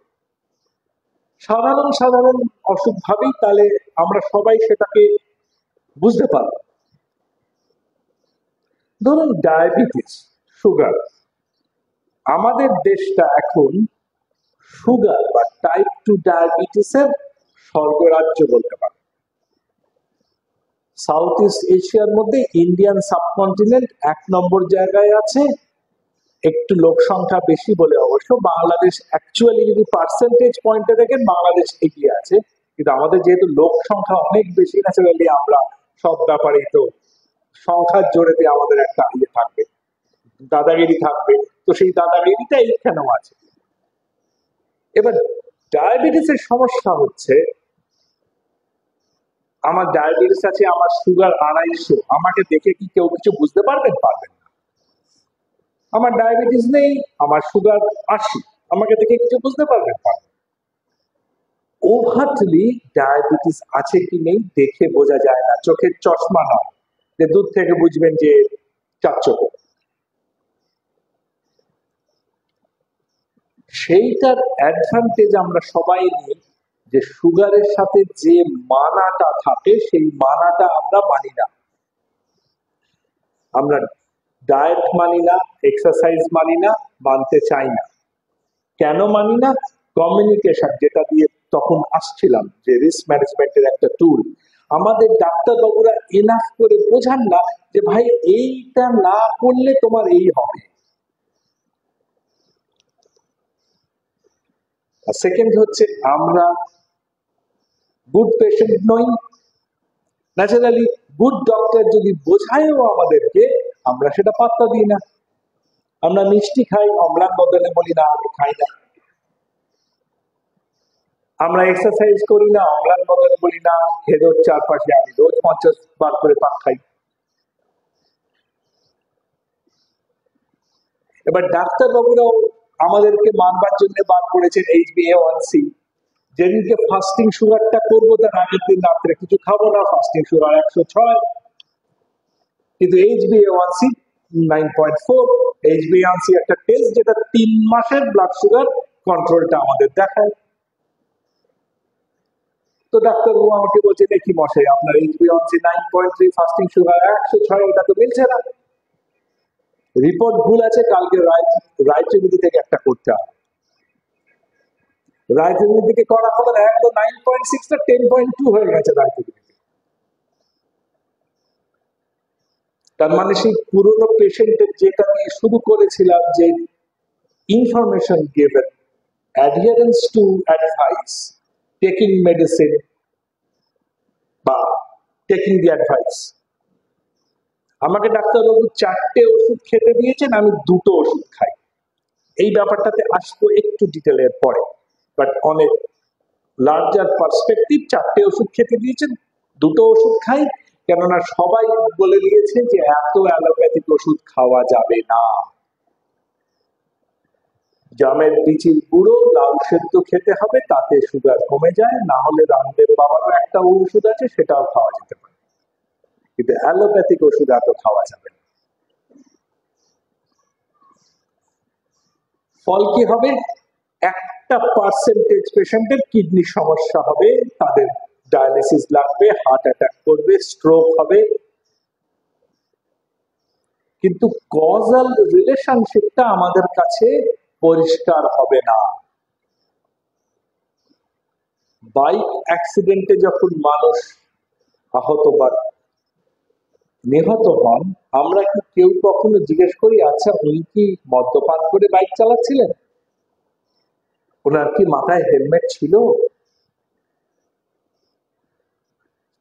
সাধারণ সাধারণ অসুখ ভাবেই, তাহলে আমরা সবাই সেটাকে বুঝতে পারব। ধরুন ডায়াবেটিস, সুগার। আমাদের দেশটা এখন সুগার বা টাইপ 2 ডায়াবেটিসের স্বর্গরাজ্য বলতে পারে। সাউথ ইস্ট এশিয়ার মধ্যে ইন্ডিয়ান সাবকন্টিনেন্ট 1 নম্বর জায়গায় আছে, একটু লোক সংখ্যা বেশি বলে অবশ্য। বাংলাদেশ অ্যাকচুয়ালি যদি পার্সেন্টেজ পয়েন্টে দেখেন বাংলাদেশ এগিয়ে আছে, কিন্তু আমাদের যেহেতু লোক সংখ্যা অনেক বেশি, ন্যাচারালি আমরা সব ব্যাপারেই তো সংখ্যার জোরেতে আমাদের একটা ইয়ে থাকবে, দাদাগিরি থাকবে। তো সেই দাদাগিরিটা এইখানেও আছে। এবার ডায়াবেটিসের সমস্যা হচ্ছে, আমার ডায়াবেটিস আছে, আমার সুগার 250, আমাকে দেখে কি কেউ কিছু বুঝতে পারবেন? পারবেন না। আমার ডায়াবেটিস নেই, আমার সুগার 80, আমাকে দেখে কিছু বুঝতে পারবেন? পারবেন। ওভারলি ডায়াবেটিস আছে কি নেই দেখে বোঝা যায় না, চোখের চশমা নয় যে দূর থেকে বুঝবেন যে চার চোখে। সেইটার অ্যাডভান্টেজ আমরা সবাই নিই, যে সুগারের সাথে যে মানাটা থাকে সেই মানাটা আমরা মানি না। আমরা ডায়েট মানি না, এক্সারসাইজ মানি না, মানতে চাই না। কেন মানি না? কমিউনিকেশন, যেটা দিয়ে তখন আসছিলাম, যে রিস্ক ম্যানেজমেন্টের একটা টুল। আমাদের ডাক্তারবাবুরা এনাফ করে বোঝান না যে ভাই এইটা না করলে তোমার এই হবে। আর সেকেন্ড হচ্ছে, আমরা গুড পেশেন্ট নই। ন্যাচারালি গুড ডক্টর যদি বোঝায়ও আমাদেরকে, আমরা সেটা পাত্তা দিই না। আমরা মিষ্টি খাই, অম্লান বদলে বলি না আমি খাই না। আমরা এক্সারসাইজ করি না, অম্লান বদলে বলি না হেদোর চারপাশে আমি রোজ 50 বার করে পাক খাই। এবার ডাক্তারবাবুরাও আমাদেরকে মানবার জন্য বার করেছেন HbA1c। যেদিনকে ফাস্টিং সুগারটা করবো তার আগের দিন রাত্রে কিছু খাবো না, ফাস্টিং সুগার 106, কিন্তু HbA1c 9.4। HbA1c একটা টেস্ট যেটা 3 মাসের ব্লাড সুগার কন্ট্রোলটা আমাদের দেখায়। তো ডাক্তারবাবু আমাকে বলছে, দেখি মশাই আপনার HbA1c 9.3, ফাস্টিং সুগার 106, এটা তো মিলছে না, রিপোর্ট ভুল আছে, কালকে রায়চৌধুরী থেকে একটা করতে হবে। রায়চৌধুরী থেকে করা হলো, একদম 9.6টা 10.2 হয়ে গেছে রায়চৌধুরী। তার মানে সেই পুরোনো পেশেন্টের যেটা দিয়ে শুরু করেছিলাম, যে information given, adherence to advice, taking medicine বা টেকিং দি অ্যাডভাইস। আমাকে ডাক্তারবাবু 4টে ওষুধ খেতে দিয়েছেন, আমি 2টো ওষুধ খাই। এই ব্যাপারটাতে আসবো একটু ডিটেলের পরে, বাট অনেক লার্জার পার্সপেক্টিভ 4টে ওষুধ খেতে দিয়েছেন, 2টো ওষুধ খাই, কেননা সবাই বলে দিয়েছে যে এত অ্যালোপ্যাথিক ওষুধ খাওয়া যাবে না। জামের বিচির গুঁড়ো, লাউ সেদ্ধ খেতে হবে, তাতে সুগার কমে যায়, না হলে রামদেব বাবারও একটা ওষুধ আছে, সেটাও খাওয়া যেতে পারে, কিন্তু অ্যালোপ্যাথিক ওষুধ এত খাওয়া যাবে না। ফল কি হবে? একটা পার্সেন্টেজ পেশেন্টের কিডনি সমস্যা হবে, তাদের ডায়ালিসিস লাগবে, হার্ট অ্যাটাক করবে, স্ট্রোক হবে, কিন্তু কজাল রিলেশনশিপটা আমাদের কাছে পরিষ্কার হবে না। বাইক অ্যাক্সিডেন্টে যখন মানুষ আহত বা নিহত হন, আমরা কি কেউ কখনো জিজ্ঞেস করি, আচ্ছা উনি কি মদ্যপান করে বাইক চালাচ্ছিলেন? ওনার কি মাথায় হেলমেট ছিল?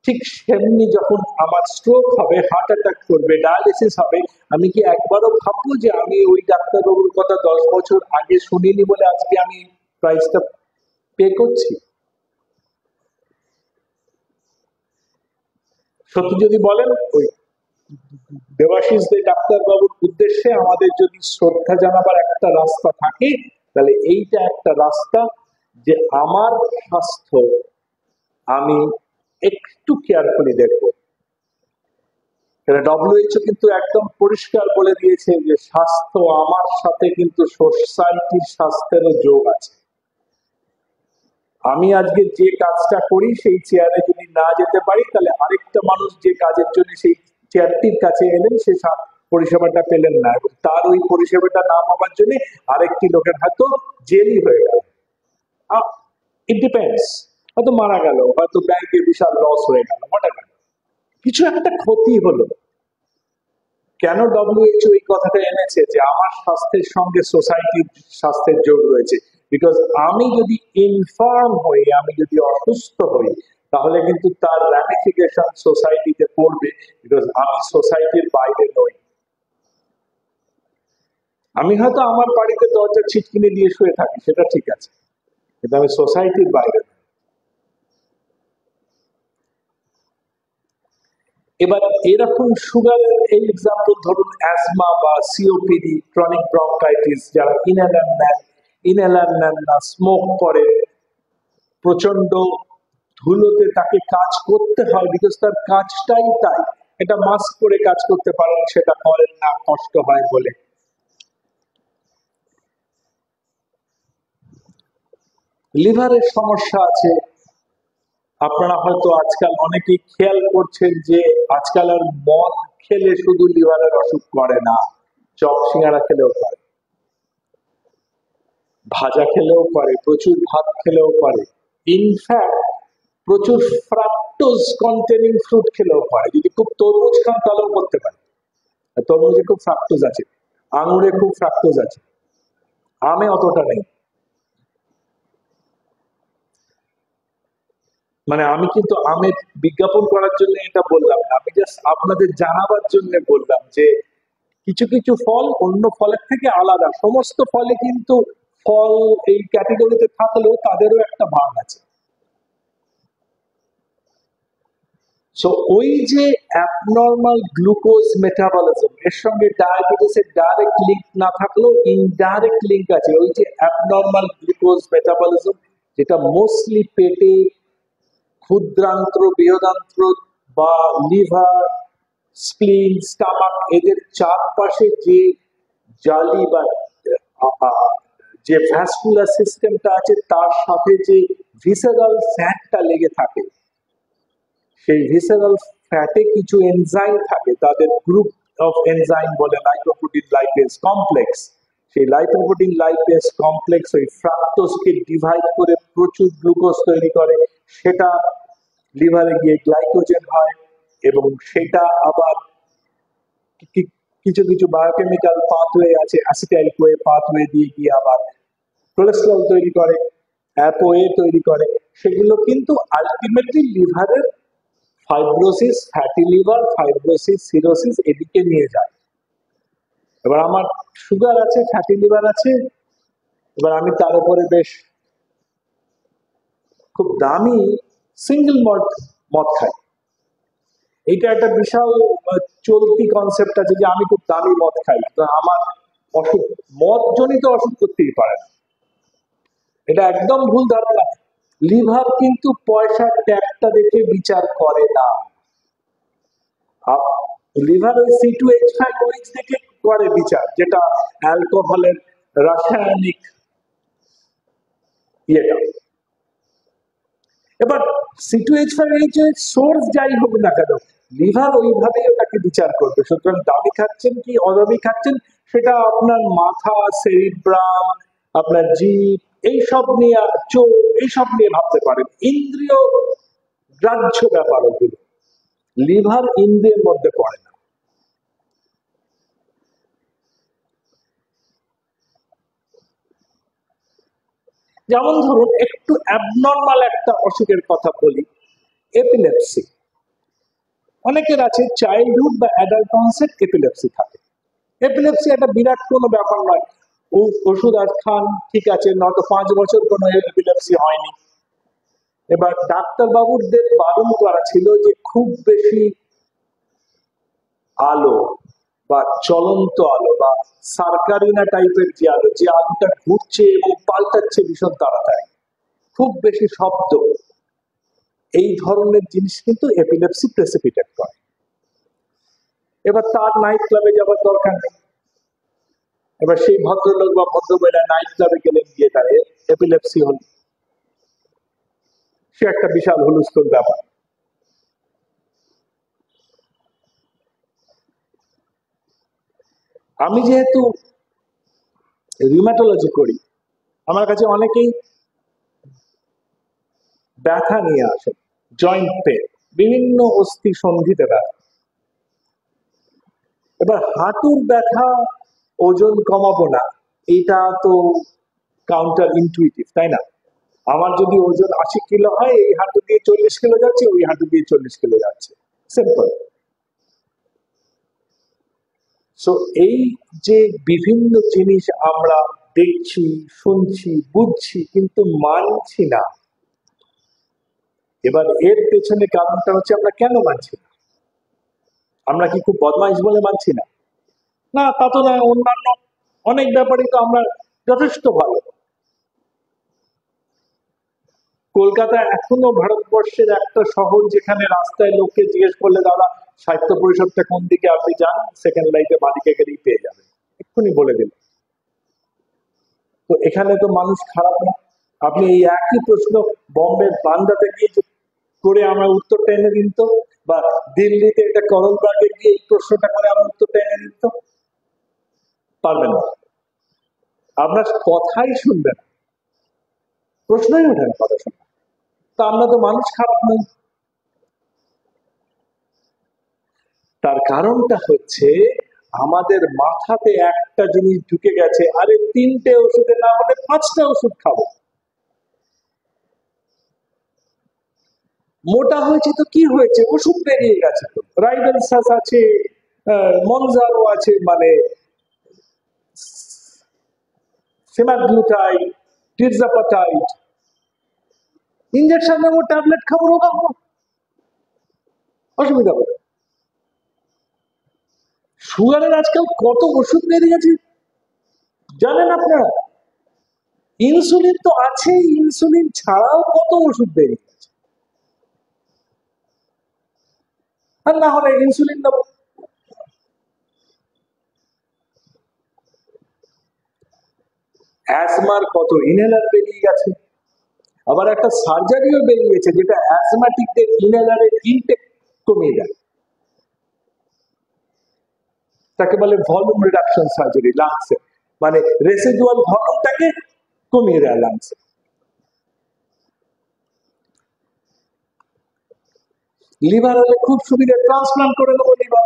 ঠিক সেমনি যখন আমার স্ট্রোক হবে, হার্ট অ্যাটাক করবে, ডায়ালিসিস হবে, আমি কি একবারও ভাববো যে আমি ওই ডাক্তারবাবুর কথা 10 বছর আগে শুনিনি বলে আজকে আমি প্রাইসটা পে করছি? সত্যি যদি বলেন, ওই দেবাশিস দে ডাক্তারবাবুর উদ্দেশ্যে আমাদের যদি শ্রদ্ধা জানাবার একটা রাস্তা থাকে, তাহলে এইটা একটা রাস্তা, যে আমার স্বাস্থ্য আমি একটু কেয়ারফুলি দেখবো। WHO কিন্তু একদম পরিষ্কার বলে দিয়েছে যে স্বাস্থ্য আমার সাথে কিন্তু সোসাইটির স্বাস্থ্যেরও যোগ আছে। আমি আজকে যে কাজটা করি সেই চেয়ারে যদি না যেতে পারি, তাহলে আরেকটা মানুষ যে কাজের জন্য সেই চেয়ারটির কাছে এলেন, সে পরিষেবাটা পেলেন না, এবং তার ওই পরিষেবাটা না পাওয়ার জন্য আরেকটি লোকের হয়তো জেলই হয়ে গেল। ইট ডিপেন্ডস, হয়তো মারা গেল, হয়তো ব্যাংকে বিশাল লস হয়ে গেল, কিছু একটা ক্ষতি হলো। কেন WHO এই কথাটা এনেছে যে আমার স্বাস্থ্যের সঙ্গে সোসাইটির স্বাস্থ্যের যোগ রয়েছে? বিকজ আমি যদি ইনফার্ম হই, আমি যদি অসুস্থ হই, তাহলে কিন্তু তার র্যামিফিকেশন সোসাইটিতে পড়বে, বিকজ আমি সোসাইটির বাইরে নই। আমি হয়তো আমার বাড়িতে দরজা ছিটকিনি দিয়ে শুয়ে থাকি, সেটা ঠিক আছে, কিন্তু আমি সোসাইটির বাইরে নই। এবার এরকম সুগারের এই এক্সাম্পল ধরুন, অ্যাজমা বা সিওপিডি, ক্রনিক ব্রঙ্কাইটিস, যারা ইনহেলার নেন না, স্মোক করে, প্রচন্ড ধুলোতে তাকে কাজ করতে হয়, বিকজ তার কাজটাই তাই। এটা মাস্ক করে কাজ করতে পারেন, সেটা করেন না, কষ্ট হয় বলে। লিভারের সমস্যা আছে, আপনারা হয়তো আজকাল অনেকেই খেয়াল করছেন যে আজকাল আর মদ খেলে শুধু লিভারের অসুখ করে না, চপ সিঙ্গারা খেলেও করে, ভাজা খেলেও করে, প্রচুর ভাত খেলেও করে, ইনফ্যাক্ট প্রচুর ফ্রাক্টোজ কন্টেনিং ফ্রুট খেলেও করে। যদি খুব তরমুজ খান তাহলেও করতে পারে, তরমুজে খুব ফ্রাক্টোজ আছে, আঙুরে খুব ফ্রাক্টোজ আছে, আমে অতটা নেই। মানে আমি কিন্তু আমের বিজ্ঞাপন করার জন্য এটা বললাম না, আমি জাস্ট আপনাদের জানাবার জন্য বললাম যে কিছু কিছু ফল অন্য ফলের থেকে আলাদা। সমস্ত ফলে কিন্তু ফল এই ক্যাটেগরিতে থাকলেও তাদেরও একটা ভাগ আছে। সো ওই যে অ্যাবনর্মাল গ্লুকোজ মেটাবলিজম, এর সঙ্গে ডায়াবেটিসের ডাইরেক্ট লিঙ্ক না থাকলেও ইনডাইরেক্ট লিঙ্ক আছে। ওই যে অ্যাবনর্মাল গ্লুকোজ মেটাবলিজম, যেটা মোস্টলি পেটে, ক্ষুদ্রান্ত্র, বৃহদান্ত্র বা লিভার, স্প্লিন, স্টামাক, এদের চারপাশে যে জালি বা যে ভ্যাসকুলার সিস্টেমটা আছে, তার সাথে যে ভিসেরাল ফ্যাটটা লেগে থাকে, সেই ভিসেরাল ফ্যাটে কিছু এনজাইম থাকে, তাদের গ্রুপ অফ এনজাইম বলে লাইপোপ্রোটিন লাইপেজ কমপ্লেক্স। সেই লাইপোপ্রোটিন লাইপেজ কমপ্লেক্স ওই ফ্রাক্টোজকে ডিভাইড করে প্রচুর গ্লুকোজ তৈরি করে, সেটা লিভারে গিয়ে গ্লাইকোজেন হয়, এবং সেটা আবার কিছু কিছু বায়োকেমিক্যাল পাথওয়ে আছে, অ্যাসিটাইল কোয়ে পাথওয়ে দিয়ে গিয়ে আবার কোলেস্টেরল তৈরি করে, অ্যাপোএ তৈরি করে। সেগুলো কিন্তু আলটিমেটলি লিভারের fibrosis, fatty liver, fibrosis, cirrhosis এদিকে নিয়ে যায়। এবার আমার সুগার আছে, ফ্যাটি লিভার আছে, এবার আমি তার উপরে বেশ খুব দামি সিঙ্গেল মল্ট মদ খাই। এটা একটা বিশাল চলতি কনসেপ্ট আছে যে আমি খুব দামি মদ খাই, তো আমার অসুখ, মদ জনিত অসুখ করতেই পারে না। এটা একদম ভুল ধারণা। লিভার কিন্তু পয়সার ট্যাগটা দেখে বিচার করে না। লিভার ওই C2H5OH দেখে করে বিচার, যেটা অ্যালকোহলের রাসায়নিক ইয়েটা। এবার C2H5OH এর সোর্স যাই হোক না কেন, লিভার ওইভাবেই ওটাকে বিচার করবে। সুতরাং দামি খাচ্ছেন কি অদামি খাচ্ছেন, সেটা আপনার মাথা, সেরিব্রাম, আপনার জিভ, এইসব নিয়ে, চোখ, এইসব নিয়ে ভাবতে পারেন। ইন্দ্রিয় গ্রাহ্য ব্যাপার ওগুলো, লিভার ইন্দ্রিয়ের মধ্যে পড়ে না। যেমন ধরুন একটু অ্যাবনর্মাল একটা অসুখের কথা বলি, এপিলেপসি। অনেকের আছে চাইল্ডহুড বা অ্যাডাল্ট অনসেট এপিলেপসি থাকে। এপিলেপসি একটা বিরাট কোনো ব্যাপার নয়, ওষুধ আর খান, ঠিক আছে, নয়তো 5 বছর কোনো এপিলেপসি হয়নি। এবার ডাক্তার বাবুদের বারণ করা ছিল যে খুব বেশি আলো বা চলন্ত আলো বা সার্কারিনা টাইপের যে আলো, যে আলোটা ঘুরছে এবং পাল্টাচ্ছে ভীষণ তাড়াতাড়ি, খুব বেশি শব্দ, এই ধরনের জিনিস কিন্তু এপিলেপসি প্রেসিপিটেট করে। এবার তার নাইট ক্লাবে যাবার দরকার নেই। এবার সেই ভদ্রলোক বা ভদ্রমহিলা নাইট ক্লাবে গেলেন, গিয়ে তার এপিলেপসি হল, সে একটা বিশাল হুলস্থুল ব্যাপার। আমি যেহেতু রিউমাটোলজি করি, আমার কাছে অনেকেই ব্যথা নিয়ে আসে, জয়েন্ট পেন, বিভিন্ন অস্থি সন্ধিতে ব্যথা। এবার হাঁটুর ব্যথা ওজন কমাবো না, এটা তো কাউন্টার ইনটুইটিভ, তাই না? আমার যদি ওজন 80 কিলো হয়, এই হাঁটু দিয়ে 40 কিলো যাচ্ছে, ওই হাঁটু দিয়ে 40 কিলো যাচ্ছে, সিম্পল। সো এই যে বিভিন্ন জিনিস আমরা দেখছি, শুনছি, বুঝছি, কিন্তু মানছি না। এবার এর পেছনে কারণটা হচ্ছে আমরা কেন মানছি না? আমরা কি খুব বদমাইশ বলে মানছি না? না, তা তো নয়, অন্যান্য অনেক ব্যাপারে তো আমরা যথেষ্ট ভালো। কলকাতা এখনো ভারতবর্ষের একটা শহর যেখানে রাস্তায় লোককে জিজ্ঞেস করলে, দাদা সাহিত্য পরিষদটা কোন দিকে, আপনি যান, সেকেন্ড লাইটে বাদিকে গেলেই পেয়ে যাবেন, এক্ষুনি বলে দিল। তো এখানে তো মানুষ খারাপ না। আপনি এই একই প্রশ্ন বম্বে বান্দাতে গিয়ে করে আমার উত্তরটা এনে দিন তো, বা দিল্লিতে একটা করলবাগে গিয়ে এই প্রশ্নটা করে আমার উত্তরটা এনে দিন তো, পারবেন না। আপনার কথাই শুনবেন, প্রশ্নই ওঠে না কথা শুনবেন। তা আমরা তো মানুষ খারাপ নই। তার কারণটা হচ্ছে আমাদের মাথাতে একটা জিনিস ঢুকে গেছে, আরে 3টে ওষুধে না হলে 5টা ওষুধ খাবো। মোটা হয়েছে তো কি হয়েছে, ওষুধ বেরিয়ে গেছে, তো রাইবেলসাস আছে, মনজারো আছে, মানে সেমাগ্লুটাইড, টিরজাপাটাইড, ইঞ্জেকশন নেবো, ট্যাবলেট খাবো, রোগ হবো। অসুবিধা হবে। সুগারের আজকাল কত ওষুধ বেরিয়ে গেছে জানেন আপনারা? ইনসুলিন তো আছেই, ইনসুলিন ছাড়াও কত ওষুধ বেরিয়ে গেছে। আর না হলে ইনসুলিন দেবো। অ্যাজমার কত ইনহেলার বেরিয়ে গেছে, আবার একটা সার্জারিও বেরিয়েছে যেটা অ্যাজমাটিকদের ইনহেলারের ইনটেক কমিয়ে দেয়, তাকে বলে ভলিউম রিডাকশন সার্জারি। লাংসে মানে রেসিডুয়াল ভলিউমটাকে কমিয়ে দেয় লাংসে। লিভার হলে খুব সুবিধা, ট্রান্সপ্লান্ট করে দেবো লিভার।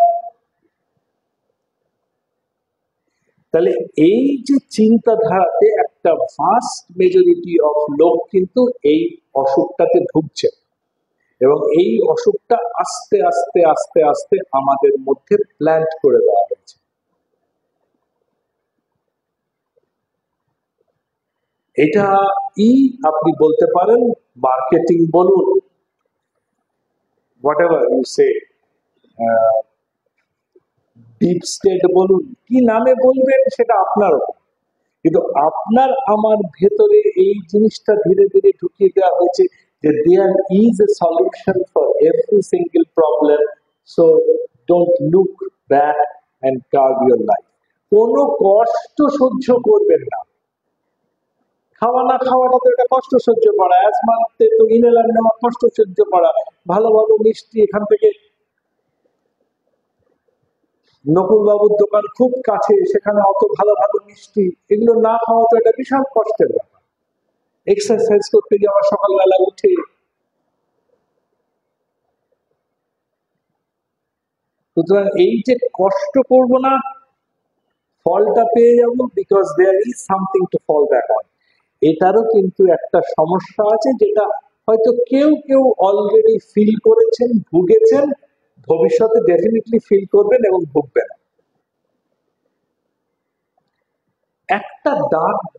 তাহলে এই যে চিন্তাধারাতে একটা ফাস্ট মেজরিটি অফ লোক কিন্তু এই অসুখটাতে ভুগছে, এবং এই অসুখটা আস্তে আস্তে আস্তে আস্তে আমাদের মধ্যে প্ল্যান্ট করে দেওয়া হয়েছে। এটা আপনি বলতে পারেন, মার্কেটিং বলুন, whatever you say, deep state বলুন, কি নামে বলবেন সেটা আপনার উপর। কিন্তু আপনার আমার ভেতরে এই জিনিসটা ধীরে ধীরে ঢুকিয়ে দেওয়া হয়েছে যে there is a solution for every single problem, so don't look back and curve your life. কোনো কষ্ট সহ্য করবেন না। খাওয়া না খাওয়াটা তো এটা কষ্ট সহ্য করা, অ্যাজমাতে তো ইনহেলার নেওয়া কষ্ট সহ্য করা। ভালো ভালো মিষ্টি এখান থেকে নকুল বাবুর দোকান খুব কাছে, সেখানে অত ভালো ভালো মিষ্টি, এগুলো না খাওয়া তো এটা বিশাল কষ্টের ব্যাপার। এক্সারসাইজ করতে যাওয়া সকালবেলা উঠে, সুতরাং এই যে কষ্ট করব না, ফলটা পেয়ে যাব, because there is something to fall back on. এটারও কিন্তু একটা সমস্যা আছে, যেটা হয়তো কেউ কেউ অলরেডি ফিল করেছেন, ভুগেছেন, ভবিষ্যতে ডেফিনেটলি ফিল করবেন এবং ভুগবেন। একটা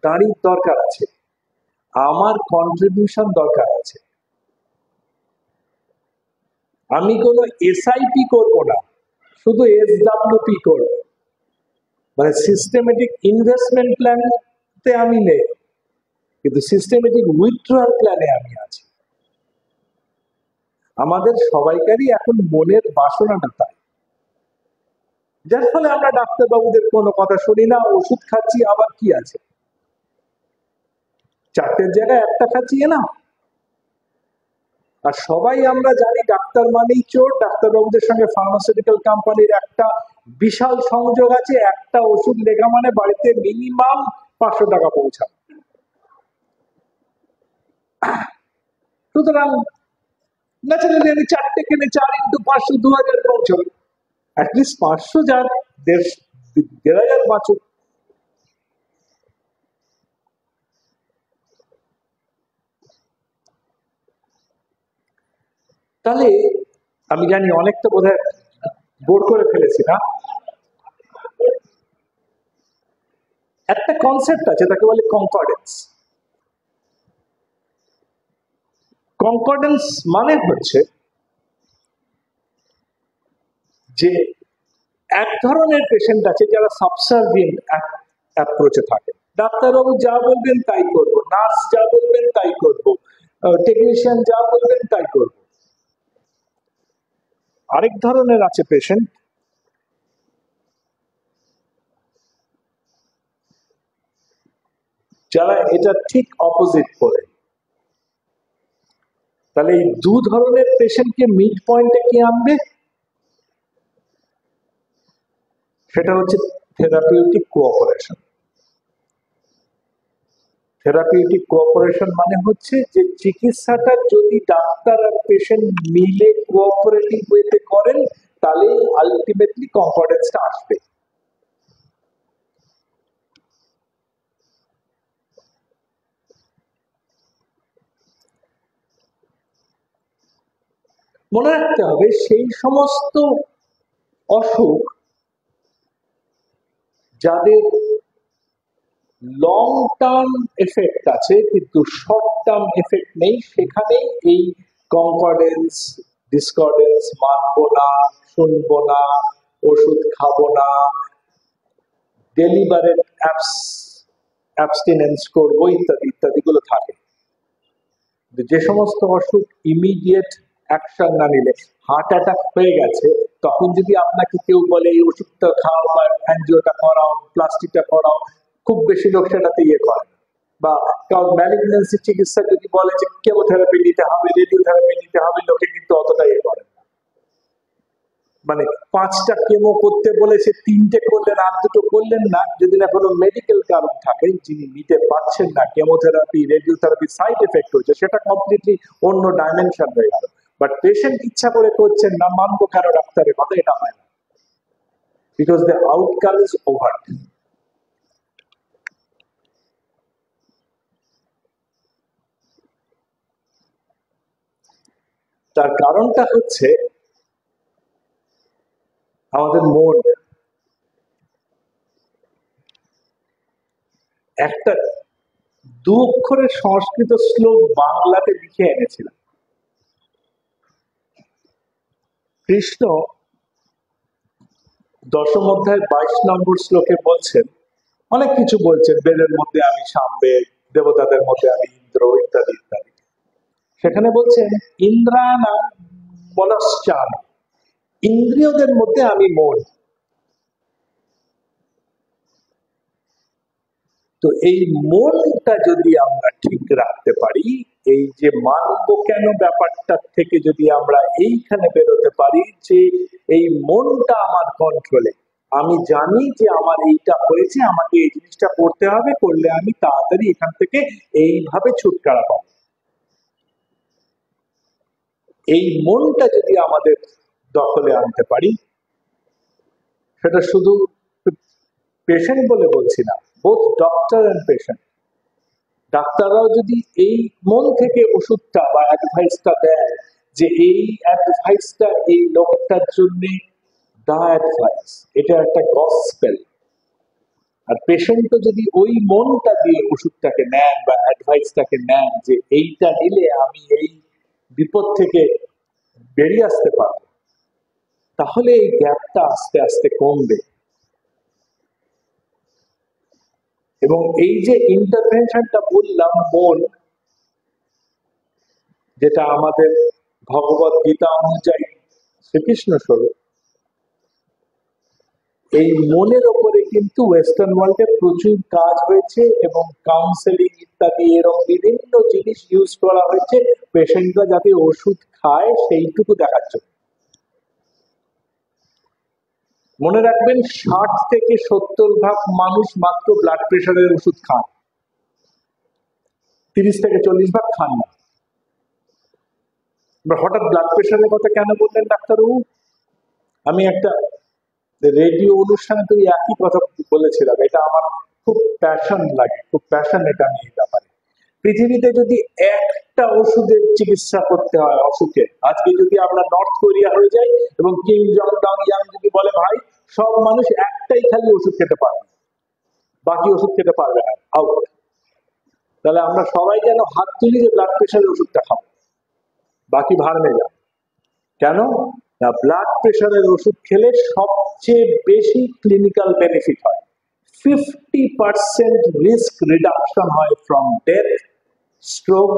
দাঁড়ির দরকার আছে, আমার কন্ট্রিবিউশন দরকার আছে। আমি কোনো এসআইপি করব না, শুধু এসডব্লিউপি করব, মানে সিস্টেমেটিক ইনভেস্টমেন্ট প্ল্যানতে আমি নেই, কিন্তু সিস্টেমেটিক উইথড্রয়াল প্ল্যানে আমি আছি। আমাদের সবাইকারই এখন মনের বাসনাটা তাই, যার ফলে আমরা ডাক্তারবাবুদের কোনো কথা শুনি না, ওষুধ খাচ্ছি, আবার কি আছে, চারটের জায়গায় একটা খাচ্ছি না। আর সবাই আমরা জানি ডাক্তার মানেই চোর। ডাক্তারবাবুদের সঙ্গে ফার্মাসিউটিক্যাল কোম্পানির একটা বিশাল সংযোগ আছে, একটা ওষুধ লেখা মানে বাড়িতে মিনিমাম 500 টাকা পৌঁছাবে। সুতরাং ন্যাচারালি আমি চারটে কিনে 4 × 500 2000 পৌঁছবে, অ্যাটলিস্ট 500 যার 1500 বাঁচুক। তাহলে আমি জানি অনেকটা বোধহয় বোর করে ফেলেছি না। একটা কনসেপ্ট আছে, তাকে বলে কনকর্ডেন্স। কনকর্ডেন্স মানে হচ্ছে যে এক ধরনের পেশেন্ট আছে যারা সাবসার্ভিয়েন্ট অ্যাপ্রোচে থাকে, ডাক্তারবাবু যা বলবেন তাই করব, নার্স যা বলবেন তাই করব, টেকনিশিয়ান যা বলবেন তাই করব। আরেক ধরনের আছে পেশেন্ট যারা এটা ঠিক অপোজিট করে। তাহলে এই দু ধরনের পেশেন্টকে মিড পয়েন্টে কে আনবে? সেটা হচ্ছে থেরাপিউটিক কোঅপারেশন। থেরাপিউটিক কোঅপারেশন মানে হচ্ছে যে চিকিৎসাটা যদি ডাক্তার আর পেশেন্ট মিলে কোঅপারেটিভ ওয়েতে করেন, তাহলে আলটিমেটলি কনকর্ডেন্সটা আসবে। মনে রাখতে হবে, সেই সমস্ত অসুখ যাদের লং টার্ম এফেক্ট আছে কিন্তু শর্ট টার্ম এফেক্ট নেই, সেখানে এই কনকর্ডেন্স ডিসকর্ডেন্স, মানবো না, শুনবো না, ওষুধ খাবো না, ডেলিবারেট অ্যাবস্টিনেন্স করবো, ইত্যাদি ইত্যাদি গুলো থাকে। যে সমস্ত অসুখ ইমিডিয়েট অ্যাকশন না নিলে, হার্ট অ্যাটাক হয়ে গেছে, তখন যদি আপনাকে কেউ বলে এই ওষুধটা খাও বা অ্যাঞ্জিওটা করাও, প্লাস্টিকটা করাও, খুব বেশি লোক সেটাতে ইয়ে করে। বা কারণ ম্যালিগন্যান্সি চিকিৎসা যদি বলে যে কেমোথেরাপি নিতে হবে, রেডিওথেরাপি নিতে হবে, লোকে কিন্তু অতটা ইয়ে করে না। মানে 5টা কেমো করতে বলেছে, 3টে করলেন, আর 2টো করলেন না, যদি না কোনো মেডিকেল কারণ থাকে, যিনি নিতে পারছেন না, কেমোথেরাপি, রেডিওথেরাপি সাইড এফেক্ট হয়েছে, সেটা কমপ্লিটলি অন্য ডাইমেনশন হয়ে গেল। বাট পেশেন্ট ইচ্ছা করে করছেন না, মানবো কেন ডাক্তারের কথা, এটা হয় না, because the outcome is over. তার কারণটা হচ্ছে আমাদের মন। একটা 2 অক্ষরের সংস্কৃত শ্লোক বাংলাতে লিখে এনেছিলাম। কৃষ্ণ 10ম অধ্যায় 22 নম্বর শ্লোকে বলছেন, অনেক কিছু বলছেন, বেদের মধ্যে আমি সামবেদ, দেবতাদের মধ্যে আমি ইন্দ্র, ইত্যাদি ইত্যাদি। সেখানে বলছেন ইন্দ্রাণাং মনশ্চামি, ইন্দ্রিয়দের মধ্যে আমি মন। তো এই মনটা যদি আমরা ঠিক রাখতে পারি, এই যে মানবো কেন ব্যাপারটা থেকে যদি আমরা এইখানে বেরোতে পারি যে এই মনটা আমার কন্ট্রোলে, আমি জানি যে আমার এইটা হয়েছে, আমাকে এই জিনিসটা করতে হবে, করলে আমি তাড়াতাড়ি এখান থেকে এইভাবে ছুটকারা পাবো। এই মনটা যদি আমাদের দখলে আনতে পারি, সেটা শুধু পেশেন্ট বলে বলছি না, বোথ ডক্টর এন্ড পেশেন্ট, ডাক্তাররাও যদি এই মন থেকে ওষুধটা বা অ্যাডভাইসটা দেয় যে এই অ্যাডভাইসটা এই লোকটার জন্য দা অ্যাডভাইস, এটা একটা গসপেল, আর পেশেন্টও যদি ওই মনটা দিয়ে ওষুধটাকে নেন বা অ্যাডভাইসটাকে নেন যে এইটা নিলে আমি এই বিপদ থেকে বেরিয়ে আসতে পারবো, তাহলে এই গ্যাপটা আস্তে আস্তে কমবে। এবং এই যে ইন্টারভেনশনটা বললাম, মন, যেটা আমাদের ভগবত গীতা অনুযায়ী শ্রীকৃষ্ণ স্বরূপ, এই মনের ওপরে কিন্তু ওয়েস্টার্ন ওয়ার্ল্ডে প্রচুর কাজ হয়েছে এবং কাউন্সেলিং ইত্যাদি এরকম বিভিন্ন জিনিস ইউজ করা হয়েছে পেশেন্টরা যাতে ওষুধ খায় সেইটুকু দেখার জন্য। মনে রাখবেন 60 থেকে 70% মানুষ মাত্র ব্লাড প্রেশারের ওষুধ খান, 30 থেকে 40% খান না। হঠাৎ ব্লাড প্রেশারের কথা কেন বললেন ডাক্তারবাবু? আমি একটা রেডিও অনুষ্ঠানে তো একই কথা বলেছিলাম, এটা আমার খুব প্যাশন লাগে, খুব প্যাশন এটা নিয়ে ব্যাপারে। পৃথিবীতে যদি একটা ওষুধের চিকিৎসা করতে হয় অসুখে, আজকে যদি আমরা নর্থ কোরিয়া হয়ে যাই এবং কিম জং ডাং ইয়াং যদি বলে ভাই সব মানুষ একটাই খালি ওষুধ খেতে পারবে, বাকি ওষুধ খেতে পারবে না, আউট, তাহলে আমরা সবাই যেন হাত তুলি যে ব্লাড প্রেশারের ওষুধটা খাবো, বাকি ভাড় যা। কেন না, ব্লাড প্রেশারের ওষুধ খেলে সবচেয়ে বেশি ক্লিনিক্যাল বেনিফিট হয়, 50% রিস্ক রিডাকশন হয় from death, stroke,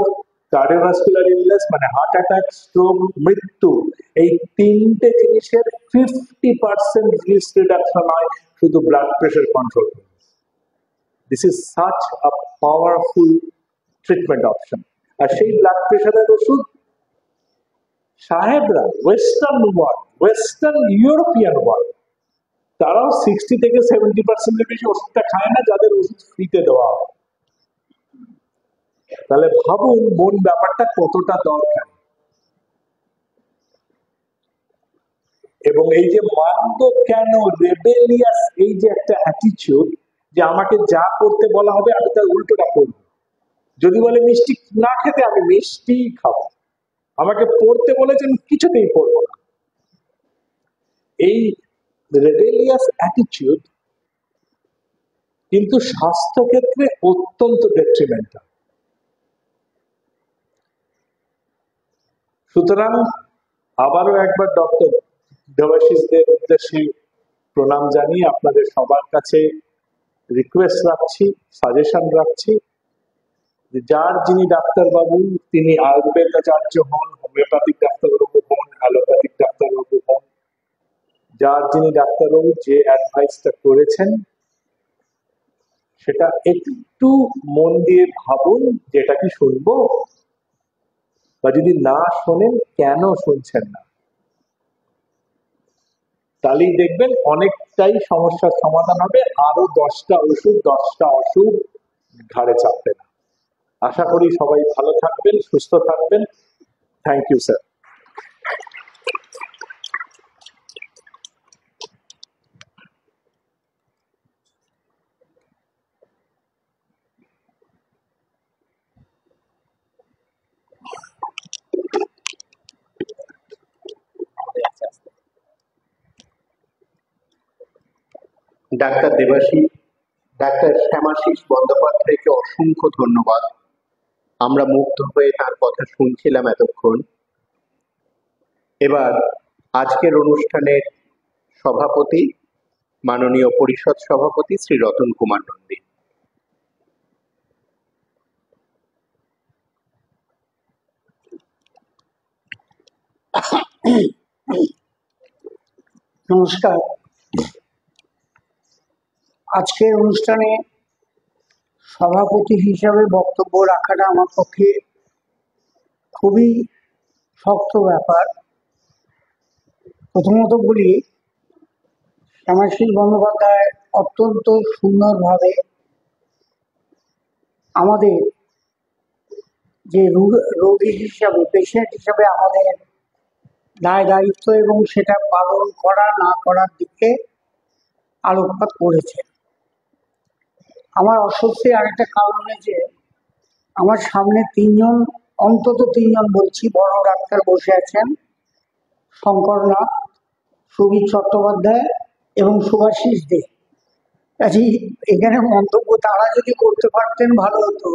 cardiovascular illness মানে হার্ট অ্যাটাক, স্ট্রোক, মৃত্যু, এই 3টে জিনিসের 50% রিস্ক রিডাকশন হয় শুধু blood pressure control. This is such a powerful treatment option. আর সেই ব্লাড প্রেশারের ওষুধ সাহেবরা western world, western European world, তারাও 60 থেকে 70% বেশি ওষুধটা খায় না, যাদের ওষুধ ফ্রিতে দেওয়া হয়। তাহলে ভাবুন মন ব্যাপারটা কতটা দরকার। এবং এই যে মানবো কেন রেবেলিয়াস, এই যে একটা অ্যাটিটিউড যে আমাকে যা করতে বলা হবে আমি তার উল্টোটা করবো, যদি বলে মিষ্টি না খেতে আমি মিষ্টি খাবো, আমাকে পড়তে বলেছেন কিছুতেই পড়বো না, এই রেবেলিয়াস অ্যাটিটিউড কিন্তু স্বাস্থ্য ক্ষেত্রে অত্যন্ত ডেট্রিমেন্টাল। সুতরাং আবারও একবার ডক্টর দেবাশিসদের উদ্দেশ্যে প্রণাম জানিয়ে আপনাদের সবার কাছে রিকোয়েস্ট রাখছি, সাজেশন রাখছি, যে যার যিনি ডাক্তারবাবু তিনি আয়ুর্বেদাচার্য হন, হোমিওপ্যাথিক ডাক্তারবাবু হন, অ্যালোপ্যাথিক ডাক্তারবাবু হন, যার যিনি ডাক্তারবাবু যে অ্যাডভাইসটা করেছেন সেটা একটু মন দিয়ে ভাবুন, যেটা কি শুনবো, বা যদি না শোনেন কেন শুনছেন না, তাহলেই দেখবেন অনেকটাই সমস্যার সমাধান হবে, আরো 10টা ওষুধ 10টা অসুখ ঘাড়ে চাপবে না। আশা করি সবাই ভালো থাকবেন, সুস্থ থাকবেন। Thank you sir. Doctor Debashis, doctor Shyamashis বন্দ্যোপাধ্যায়কে অসংখ্য ধন্যবাদ। আমরা মুগ্ধ হয়ে তার কথা শুনছিলাম এতক্ষণ। এবার আজকের অনুষ্ঠানের সভাপতি, মাননীয় পরিষদ সভাপতি শ্রী রতন কুমার নন্দী। নমস্কার। আজকের অনুষ্ঠানে সভাপতি হিসাবে বক্তব্য রাখাটা আমার পক্ষে খুবই শক্ত ব্যাপার। প্রথমত বলি, শ্যামাশিস বন্দ্যোপাধ্যায় অত্যন্ত সুন্দরভাবে আমাদের যে রোগী হিসাবে, পেশেন্ট হিসাবে আমাদের দায় দায়িত্ব এবং সেটা পালন করা না করার দিকে আলোকপাত করেছে। আমার অস্বস্তির আরেকটা কারণ হয়েছে, আমার সামনে অন্তত তিনজন বলছি বড় ডাক্তার বসে আছেন, শঙ্করনাথ, সুবীর চট্টোপাধ্যায় এবং সুভাষিস দে। কাজেই এখানে মন্তব্য তারা যদি করতে পারতেন ভালো হতো।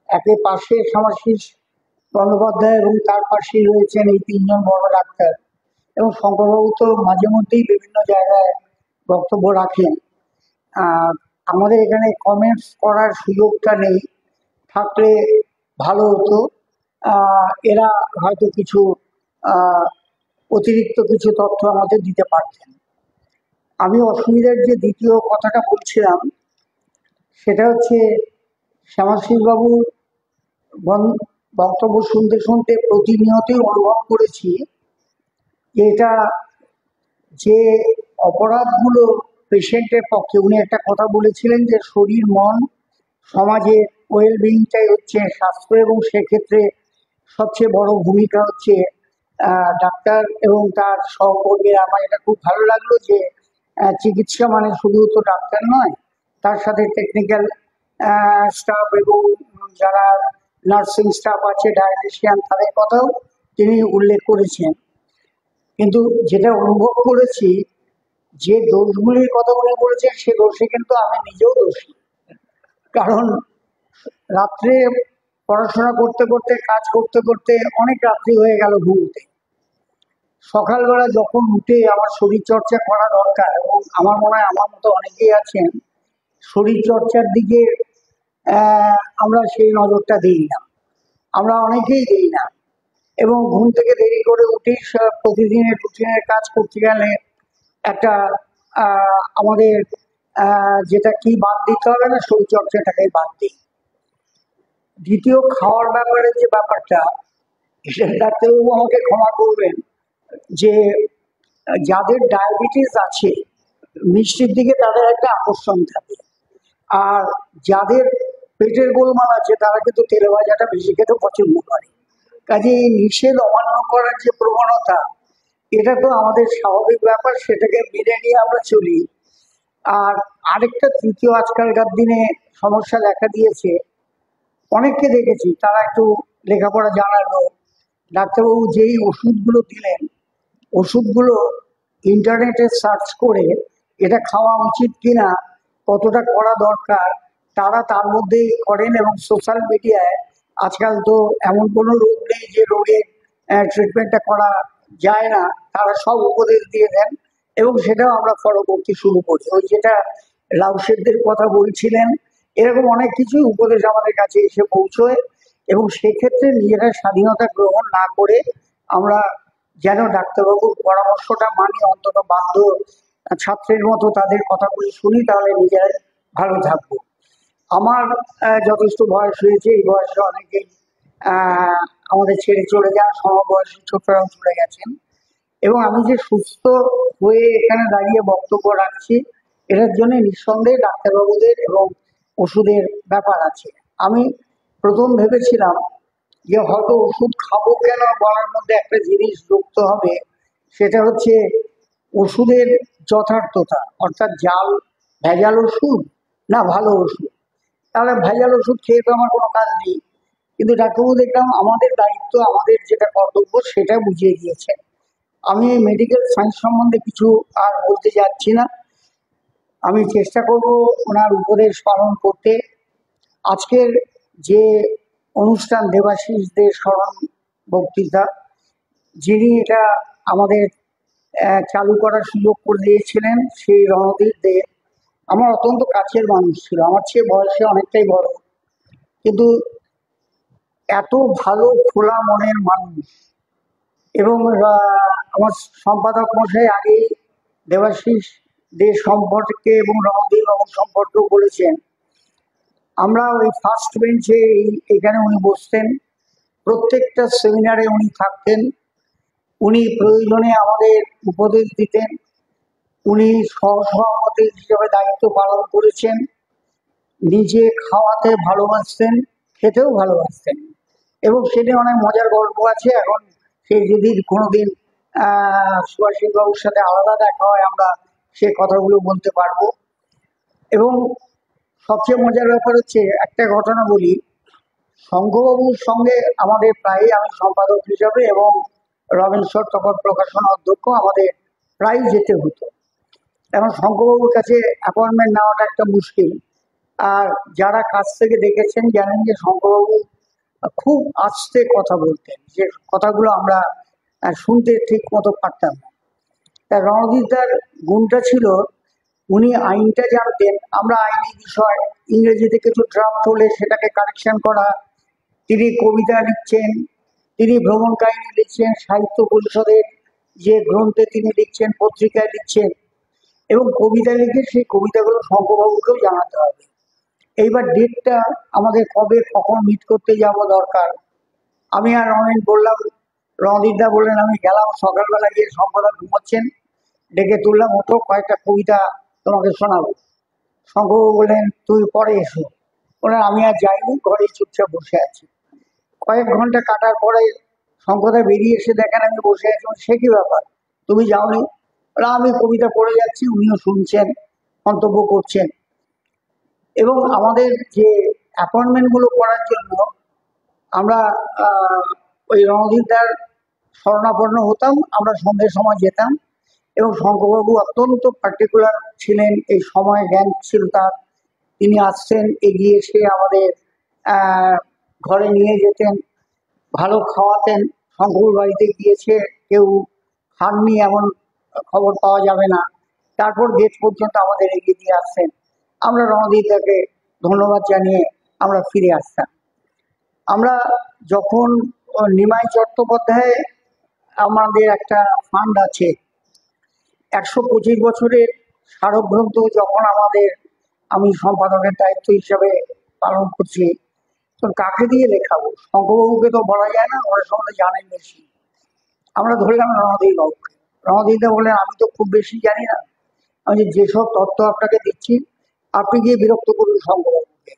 একে পাশে শ্যামাশিস বন্দ্যোপাধ্যায় এবং তার পাশেই রয়েছেন এই তিনজন বড় ডাক্তার, এবং শঙ্করবাবু তো মাঝে মধ্যেই বিভিন্ন জায়গায় বক্তব্য রাখেন। আমাদের এখানে কমেন্টস করার সুযোগটা নেই, থাকলে ভালো হতো। এরা হয়তো কিছু অতিরিক্ত কিছু তথ্য আমাদের দিতে পারতেন। আমি অসুবিধার যে দ্বিতীয় কথাটা বলছিলাম সেটা হচ্ছে, শ্যামাশিস বাবুর বক্তব্য শুনতে শুনতে প্রতিনিয়তই অনুভব করেছি যে এটা যে অপরাধগুলো পেশেন্টের পক্ষে, উনি একটা কথা বলেছিলেন যে শরীর মন সমাজের ওয়েলবিংটাই হচ্ছে স্বাস্থ্য, এবং সেক্ষেত্রে সবচেয়ে বড় ভূমিকা হচ্ছে ডাক্তার এবং তার সহকর্মীরা। আমার এটা খুব ভালো লাগলো যে চিকিৎসা মানে শুধু তো ডাক্তার নয়, তার সাথে টেকনিক্যাল স্টাফ এবং যারা নার্সিং স্টাফ আছে, ডায়েটিশিয়ান, তাদের কথাও তিনি উল্লেখ করেছেন। কিন্তু যেটা অনুভব করেছি, যে দোষগুলির কথা উনি বলেছেন সে দোষে কিন্তু আমি নিজেও দোষী। কারণ রাত্রে পড়াশোনা করতে করতে, কাজ করতে করতে অনেক রাত্রি হয়ে গেল ঘুমোতে। সকালবেলা যখন উঠে আমার শরীর চর্চা করা দরকার, এবং আমার মনে হয় আমার মতো অনেকেই আছেন, শরীর চর্চার দিকে আমরা সেই নজরটা দিই না, আমরা অনেকেই দিই না। এবং ঘুম থেকে দেরি করে উঠেই প্রতিদিনের রুটিনের কাজ করতে গেলে একটা আমাদের যেটা কি বাদ দিতে হবে না, শরীর চর্চাটাকে বাদ দিই। দ্বিতীয়, খাওয়ার ব্যাপারে যে ব্যাপারটা, ডাক্তারবাবু আমাকে ক্ষমা করবেন, যে যাদের ডায়াবেটিস আছে মিষ্টির দিকে তাদের একটা আকর্ষণ থাকে, আর যাদের পেটের গোলমাল আছে তারা কিন্তু তেলে ভাজাটা বেশি খেতে পছন্দ করে। কাজে এই নিষেধ অমান্য করার যে প্রবণতা, এটা তো আমাদের স্বাভাবিক ব্যাপার, সেটাকে মেনে নিয়ে আমরা চলি। আর আরেকটা তৃতীয়, আজকালকার দিনে সমস্যা দেখা দিয়েছে, অনেককে দেখেছি তারা একটু লেখাপড়া জানার লোক, ডাক্তারবাবু যেই ওষুধগুলো দিলেন, ওষুধগুলো ইন্টারনেটে সার্চ করে এটা খাওয়া উচিত কিনা, কতটা করা দরকার, তারা তার মধ্যেই করেন। এবং সোশ্যাল মিডিয়ায় আজকাল তো এমন কোনো রোগ নেই যে রোগের ট্রিটমেন্টটা করা যায় না তারা সব উপদেশ দিয়ে দেন এবং সেটাও আমরা ফলো করতে শুরু করি। ওই যেটা লাউসেরদের কথা বলছিলেন, এরকম অনেক কিছু উপদেশ আমাদের কাছে এসে পৌঁছয় এবং সেক্ষেত্রে নিজেরা স্বাধীনতা গ্রহণ না করে আমরা যেন ডাক্তারবাবুর পরামর্শটা মানি, অন্তত বাধ্য ছাত্রের মতো তাদের কথাগুলি শুনি, তাহলে নিজেরা ভালো থাকবো। আমার যথেষ্ট বয়স হয়েছে, এই বয়সে অনেকেই আমাদের ছেড়ে চলে যান, সমবয়সী ছোটরাও চলে গেছেন এবং আমি যে সুস্থ হয়ে এখানে দাঁড়িয়ে বক্তব্য রাখছি এটার জন্য নিঃসন্দেহে ডাক্তারবাবুদের এবং ওষুধের ব্যাপার আছে। আমি প্রথম ভেবেছিলাম যে হয়তো ওষুধ খাবো কেন বলার মধ্যে একটা জিনিস যুক্ত হবে, সেটা হচ্ছে ওষুধের যথার্থতা, অর্থাৎ জাল ভেজাল ওষুধ না ভালো ওষুধ। তাহলে ভেজাল ওষুধ খেয়ে তো আমার কোনো কাজ নেই, কিন্তু ডাক্তারবাবু দেখলাম আমাদের দায়িত্ব, আমাদের যেটা কর্তব্য সেটা বুঝিয়ে দিয়েছেন। আমি মেডিকেল সায়েন্স সম্বন্ধে কিছু আর বলতে যাচ্ছি না, আমি চেষ্টা করব ওনার উপদেশ পালন করতে। আজকের যে অনুষ্ঠান দেবাশিসদের স্মরণ বক্তৃতা, যিনি এটা আমাদের চালু করার সুযোগ করে দিয়েছিলেন, সেই রণদীপ দে আমার অত্যন্ত কাছের মানুষ ছিল, আমার চেয়ে বয়সে অনেকটাই বড়, কিন্তু এত ভালো খোলা মনের মানুষ। এবং আমার সম্পাদক মশাই আগেই দেবাশিস দে সম্পর্কে এবং রণদীপ বাবু সম্পর্কেও বলেছেন। আমরা ওই ফার্স্ট বেঞ্চে এখানে উনি বসতেন, প্রত্যেকটা সেমিনারে উনি থাকতেন, উনি প্রয়োজনে আমাদের উপদেশ দিতেন, উনি সহসভাপতি হিসেবে দায়িত্ব পালন করেছেন, নিজে খাওয়াতে ভালোবাসতেন, খেতেও ভালোবাসতেন এবং সেটা অনেক মজার গল্প আছে। এখন সে যদি কোনোদিন সুভাষিস বাবুর সাথে আলাদা দেখা হয় আমরা সে কথাগুলো বলতে পারবো। এবং সবচেয়ে মজার ব্যাপার হচ্ছে, একটা ঘটনা বলি, শঙ্করবাবুর সঙ্গে আমাদের প্রায়, আমি সম্পাদক হিসাবে এবং রমেশ্বর তখন প্রকাশনা অধ্যক্ষ, আমাদের প্রায় যেতে হতো। এখন শঙ্করবাবুর কাছে অ্যাপয়েন্টমেন্ট নেওয়াটা একটা মুশকিল, আর যারা কাছ থেকে দেখেছেন জানেন যে শঙ্করবাবু খুব আস্তে কথা বলতেন, যে কথাগুলো আমরা শুনতে ঠিক মতো পারতাম না। তা রণদীপদার গুণটা ছিল উনি আইনটা জানতেন, আমরা আইনি বিষয় ইংরেজিতে কিছু ড্রাফট হলে সেটাকে কারেকশন করা, তিনি কবিতা লিখছেন, তিনি ভ্রমণ কাহিনী লিখছেন, সাহিত্য পরিষদের যে গ্রন্থে তিনি লিখছেন, পত্রিকায় লিখছেন এবং কবিতা লিখে সেই কবিতাগুলো শঙ্করবাবুকেও জানাতে হবে। এইবার ডেটটা আমাদের কবে কখন মিট করতে যাব দরকার, আমি আর রমেন বললাম, রণদীপদা বললেন আমি গেলাম, সকালবেলা গিয়ে সম্পাদক ঘুমাচ্ছেন, ডেকে তুললাম, ওঠো কয়েকটা কবিতা তোমাকে শোনাবো। শঙ্করবাবু বললেন তুই পরে এসো। বললেন আমি আর যাইনি, ঘরে চুপচাপ বসে আছি। কয়েক ঘন্টা কাটার পরে শঙ্করদা বেরিয়ে এসে দেখেন আমি বসে আছি। সে কি ব্যাপার, তুমি যাওনি? আমি কবিতা পড়ে যাচ্ছি, উনিও শুনছেন, মন্তব্য করছেন। এবং আমাদের যে অ্যাপয়েন্টমেন্টগুলো করার জন্য আমরা ওই রণদীপদার শরণাপন্ন হতাম, আমরা সন্ধ্যের সময় যেতাম এবং শঙ্করবাবু অত্যন্ত পার্টিকুলার ছিলেন, এই সময় জ্ঞান ছিল তার। তিনি আসছেন, এগিয়ে এসে আমাদের ঘরে নিয়ে যেতেন, ভালো খাওয়াতেন। শঙ্করবাবুর বাড়িতে গিয়েছে কেউ খাননি এমন খবর পাওয়া যাবে না। তারপর গেট পর্যন্ত আমাদের এগিয়ে দিয়ে আসতেন, আমরা রণদীপদাকে ধন্যবাদ জানিয়ে আমরা ফিরে আসতাম। আমরা যখন নিমাই চট্টোপাধ্যায়, আমাদের একটা ফান্ড আছে 125 বছরের স্মারকগ্রন্থ, যখন আমাদের আমি সম্পাদকের দায়িত্ব হিসাবে পালন করছি, তখন কাকে দিয়ে লেখাবো? শঙ্করবাবুকে তো বলা যায় না, ওরা সম্বন্ধে জানেন বেশি। আমরা ধরলাম রণদীপ বাবুকে। রণদীপদা বললেন আমি তো খুব বেশি জানি না, আমি যেসব তথ্য আপনাকে দিচ্ছি আপনি গিয়ে বিরক্ত করুন শঙ্করবাবুকে।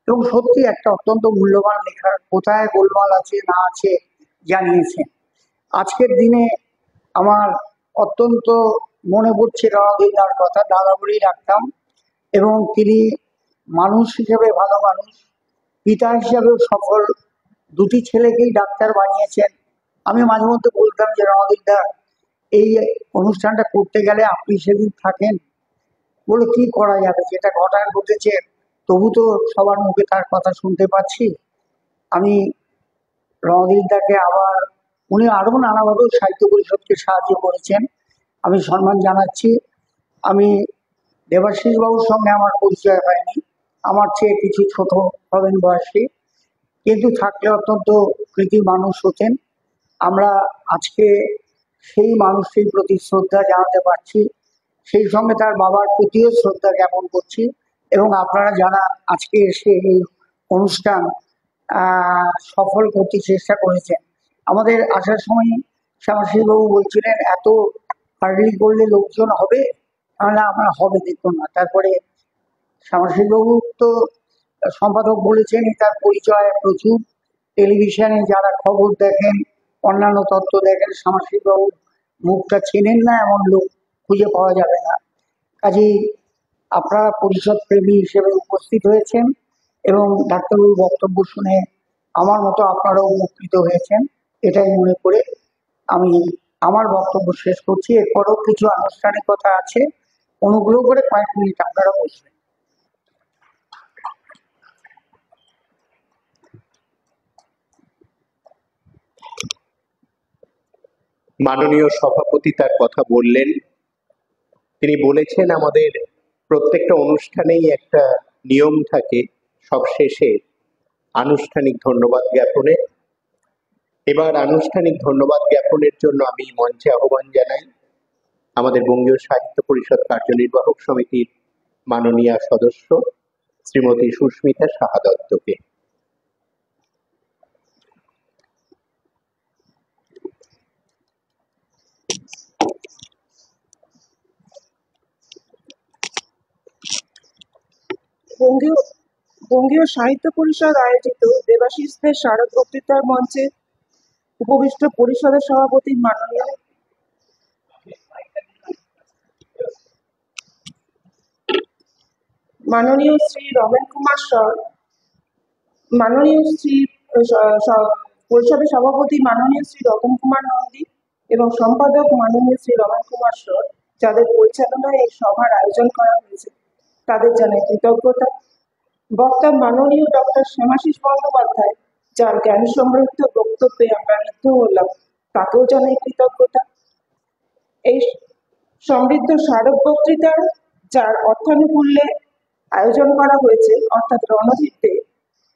এবং সত্যি একটা অত্যন্ত মূল্যবান লেখার, কোথায় গোলমাল আছে না আছে জানিয়েছেন। আজকের দিনে আমার অত্যন্ত মনে পড়ছে রণদীপদার কথা, দাদা বলেই রাখতাম। এবং তিনি মানুষ হিসেবে ভালো মানুষ, পিতা হিসাবেও সফল, দুটি ছেলেকেই ডাক্তার বানিয়েছেন। আমি মাঝে মধ্যে বলতাম যে রণদীপদা এই অনুষ্ঠানটা করতে গেলে আপনি সেদিন থাকেন, বলে কি করা যাবে, যেটা ঘটার ঘটেছে, তবু তো সবার মুখে তার কথা শুনতে পাচ্ছি। আমি রণদীপদাকে আবার উনি আরো নানাভাবেও সাহিত্য পরিষদকে সাহায্য করেছেন, আমি সম্মান জানাচ্ছি। আমি দেবাশিস বাবুর সঙ্গে আমার পরিচয় হয়নি, আমার চেয়ে কিছু ছোট হবেন বয়সে, কিন্তু থাকলে অত্যন্ত কৃতি মানুষ হতেন। আমরা আজকে সেই মানুষটির প্রতি শ্রদ্ধা জানাতে পারছি, সেই সঙ্গে তার বাবার প্রতিও শ্রদ্ধা জ্ঞাপন করছি। এবং আপনারা যারা আজকে এসে এই অনুষ্ঠান সফল করতে চেষ্টা করেছেন, আমাদের আসার সময় শ্যামাশীবাবু বলছিলেন এত হার্ডলি করলে লোকজন হবে, তাহলে আমরা হবে দেখুন না। তারপরে শ্যামাশীবাবু তো সম্পাদক বলেছেনই, তার পরিচয় প্রচুর। টেলিভিশনে যারা খবর দেখেন, অন্যান্য তথ্য দেখেন, শ্যামাশীবাবু মুখটা চেনেন না এমন লোক খুঁজে পাওয়া যাবে না। কাজেই আপনারা পরিষদ প্রেমী হিসেবে উপস্থিত হয়েছেন এবং ডাক্তারবাবুর বক্তব্য শুনে আমার মতো আপনারাও উপকৃত হয়েছেন, এটাই মনে করে আমি আমার বক্তব্য শেষ করছি। এরপরও কিছু আনুষ্ঠানিকতা আছে, অনুগ্রহ করে কয়েক মিনিট আপনারা বসবেন। মাননীয় সভাপতি তার কথা বললেন। তিনি বলেছেন আমাদের প্রত্যেকটা অনুষ্ঠানেই একটা নিয়ম থাকে সবশেষে আনুষ্ঠানিক ধন্যবাদ জ্ঞাপনে। এবার আনুষ্ঠানিক ধন্যবাদ জ্ঞাপনের জন্য আমি মঞ্চে আহ্বান জানাই আমাদের বঙ্গীয় সাহিত্য পরিষদ কার্যনির্বাহক সমিতির মাননীয় সদস্য শ্রীমতী সুস্মিতা সাহা দত্তকে। বঙ্গীয় সাহিত্য পরিষদ আয়োজিত দেবাশিসদের স্মারক বক্তৃতার মঞ্চে উপবিষ্ট পরিষদের সভাপতি মাননীয় শ্রী রমেন কুমার সর, মাননীয় শ্রী পরিষদের সভাপতি মাননীয় শ্রী রতন কুমার নন্দী এবং সম্পাদক মাননীয় শ্রী রমেন কুমার সর, যাদের পরিচালনায় এই সভার আয়োজন করা হয়েছে, তাদের জানাই কৃতজ্ঞতা। বক্তা মাননীয় ডক্টর শ্যামাশিস বন্দ্যোপাধ্যায়, যার জ্ঞান সমৃদ্ধ বক্তব্যে আমরা ঋদ্ধ হলাম, তাকেও জানাই কৃতজ্ঞতা। এই সমৃদ্ধ স্মারক বক্তৃতার যার অর্থানুকূল্যে আয়োজন করা হয়েছে, অর্থাৎ রণজিৎ দে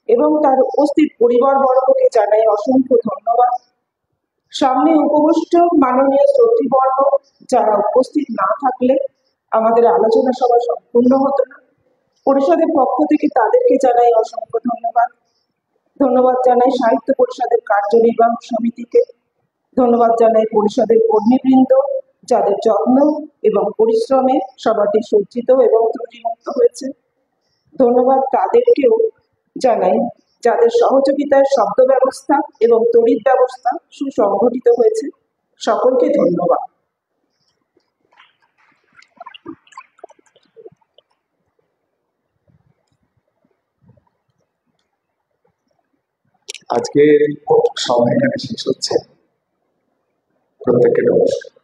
এবং তার উপস্থিত পরিবারবর্গকে জানাই অসংখ্য ধন্যবাদ। সামনে উপবিষ্ট মাননীয় শ্রোতৃবর্গ, যারা উপস্থিত না থাকলে আমাদের আলোচনা সভা সম্পূর্ণ হতো না, পরিষদের পক্ষ থেকে তাদেরকে জানাই অসংখ্য ধন্যবাদ। ধন্যবাদ জানাই সাহিত্য পরিষদের কার্যনির্বাহক সমিতিকে, ধন্যবাদ জানাই পরিষদের কর্মীবৃন্দ, যাদের যত্ন এবং পরিশ্রমে সভাটি সজ্জিত এবং ত্রুটিমুক্ত হয়েছে। ধন্যবাদ তাদেরকেও জানাই যাদের সহযোগিতায় শব্দ ব্যবস্থা এবং তড়িৎ ব্যবস্থা সুসংগঠিত হয়েছে। সকলকে ধন্যবাদ। আজকের সভা এখানে শেষ হচ্ছে। প্রত্যেককে নমস্কার।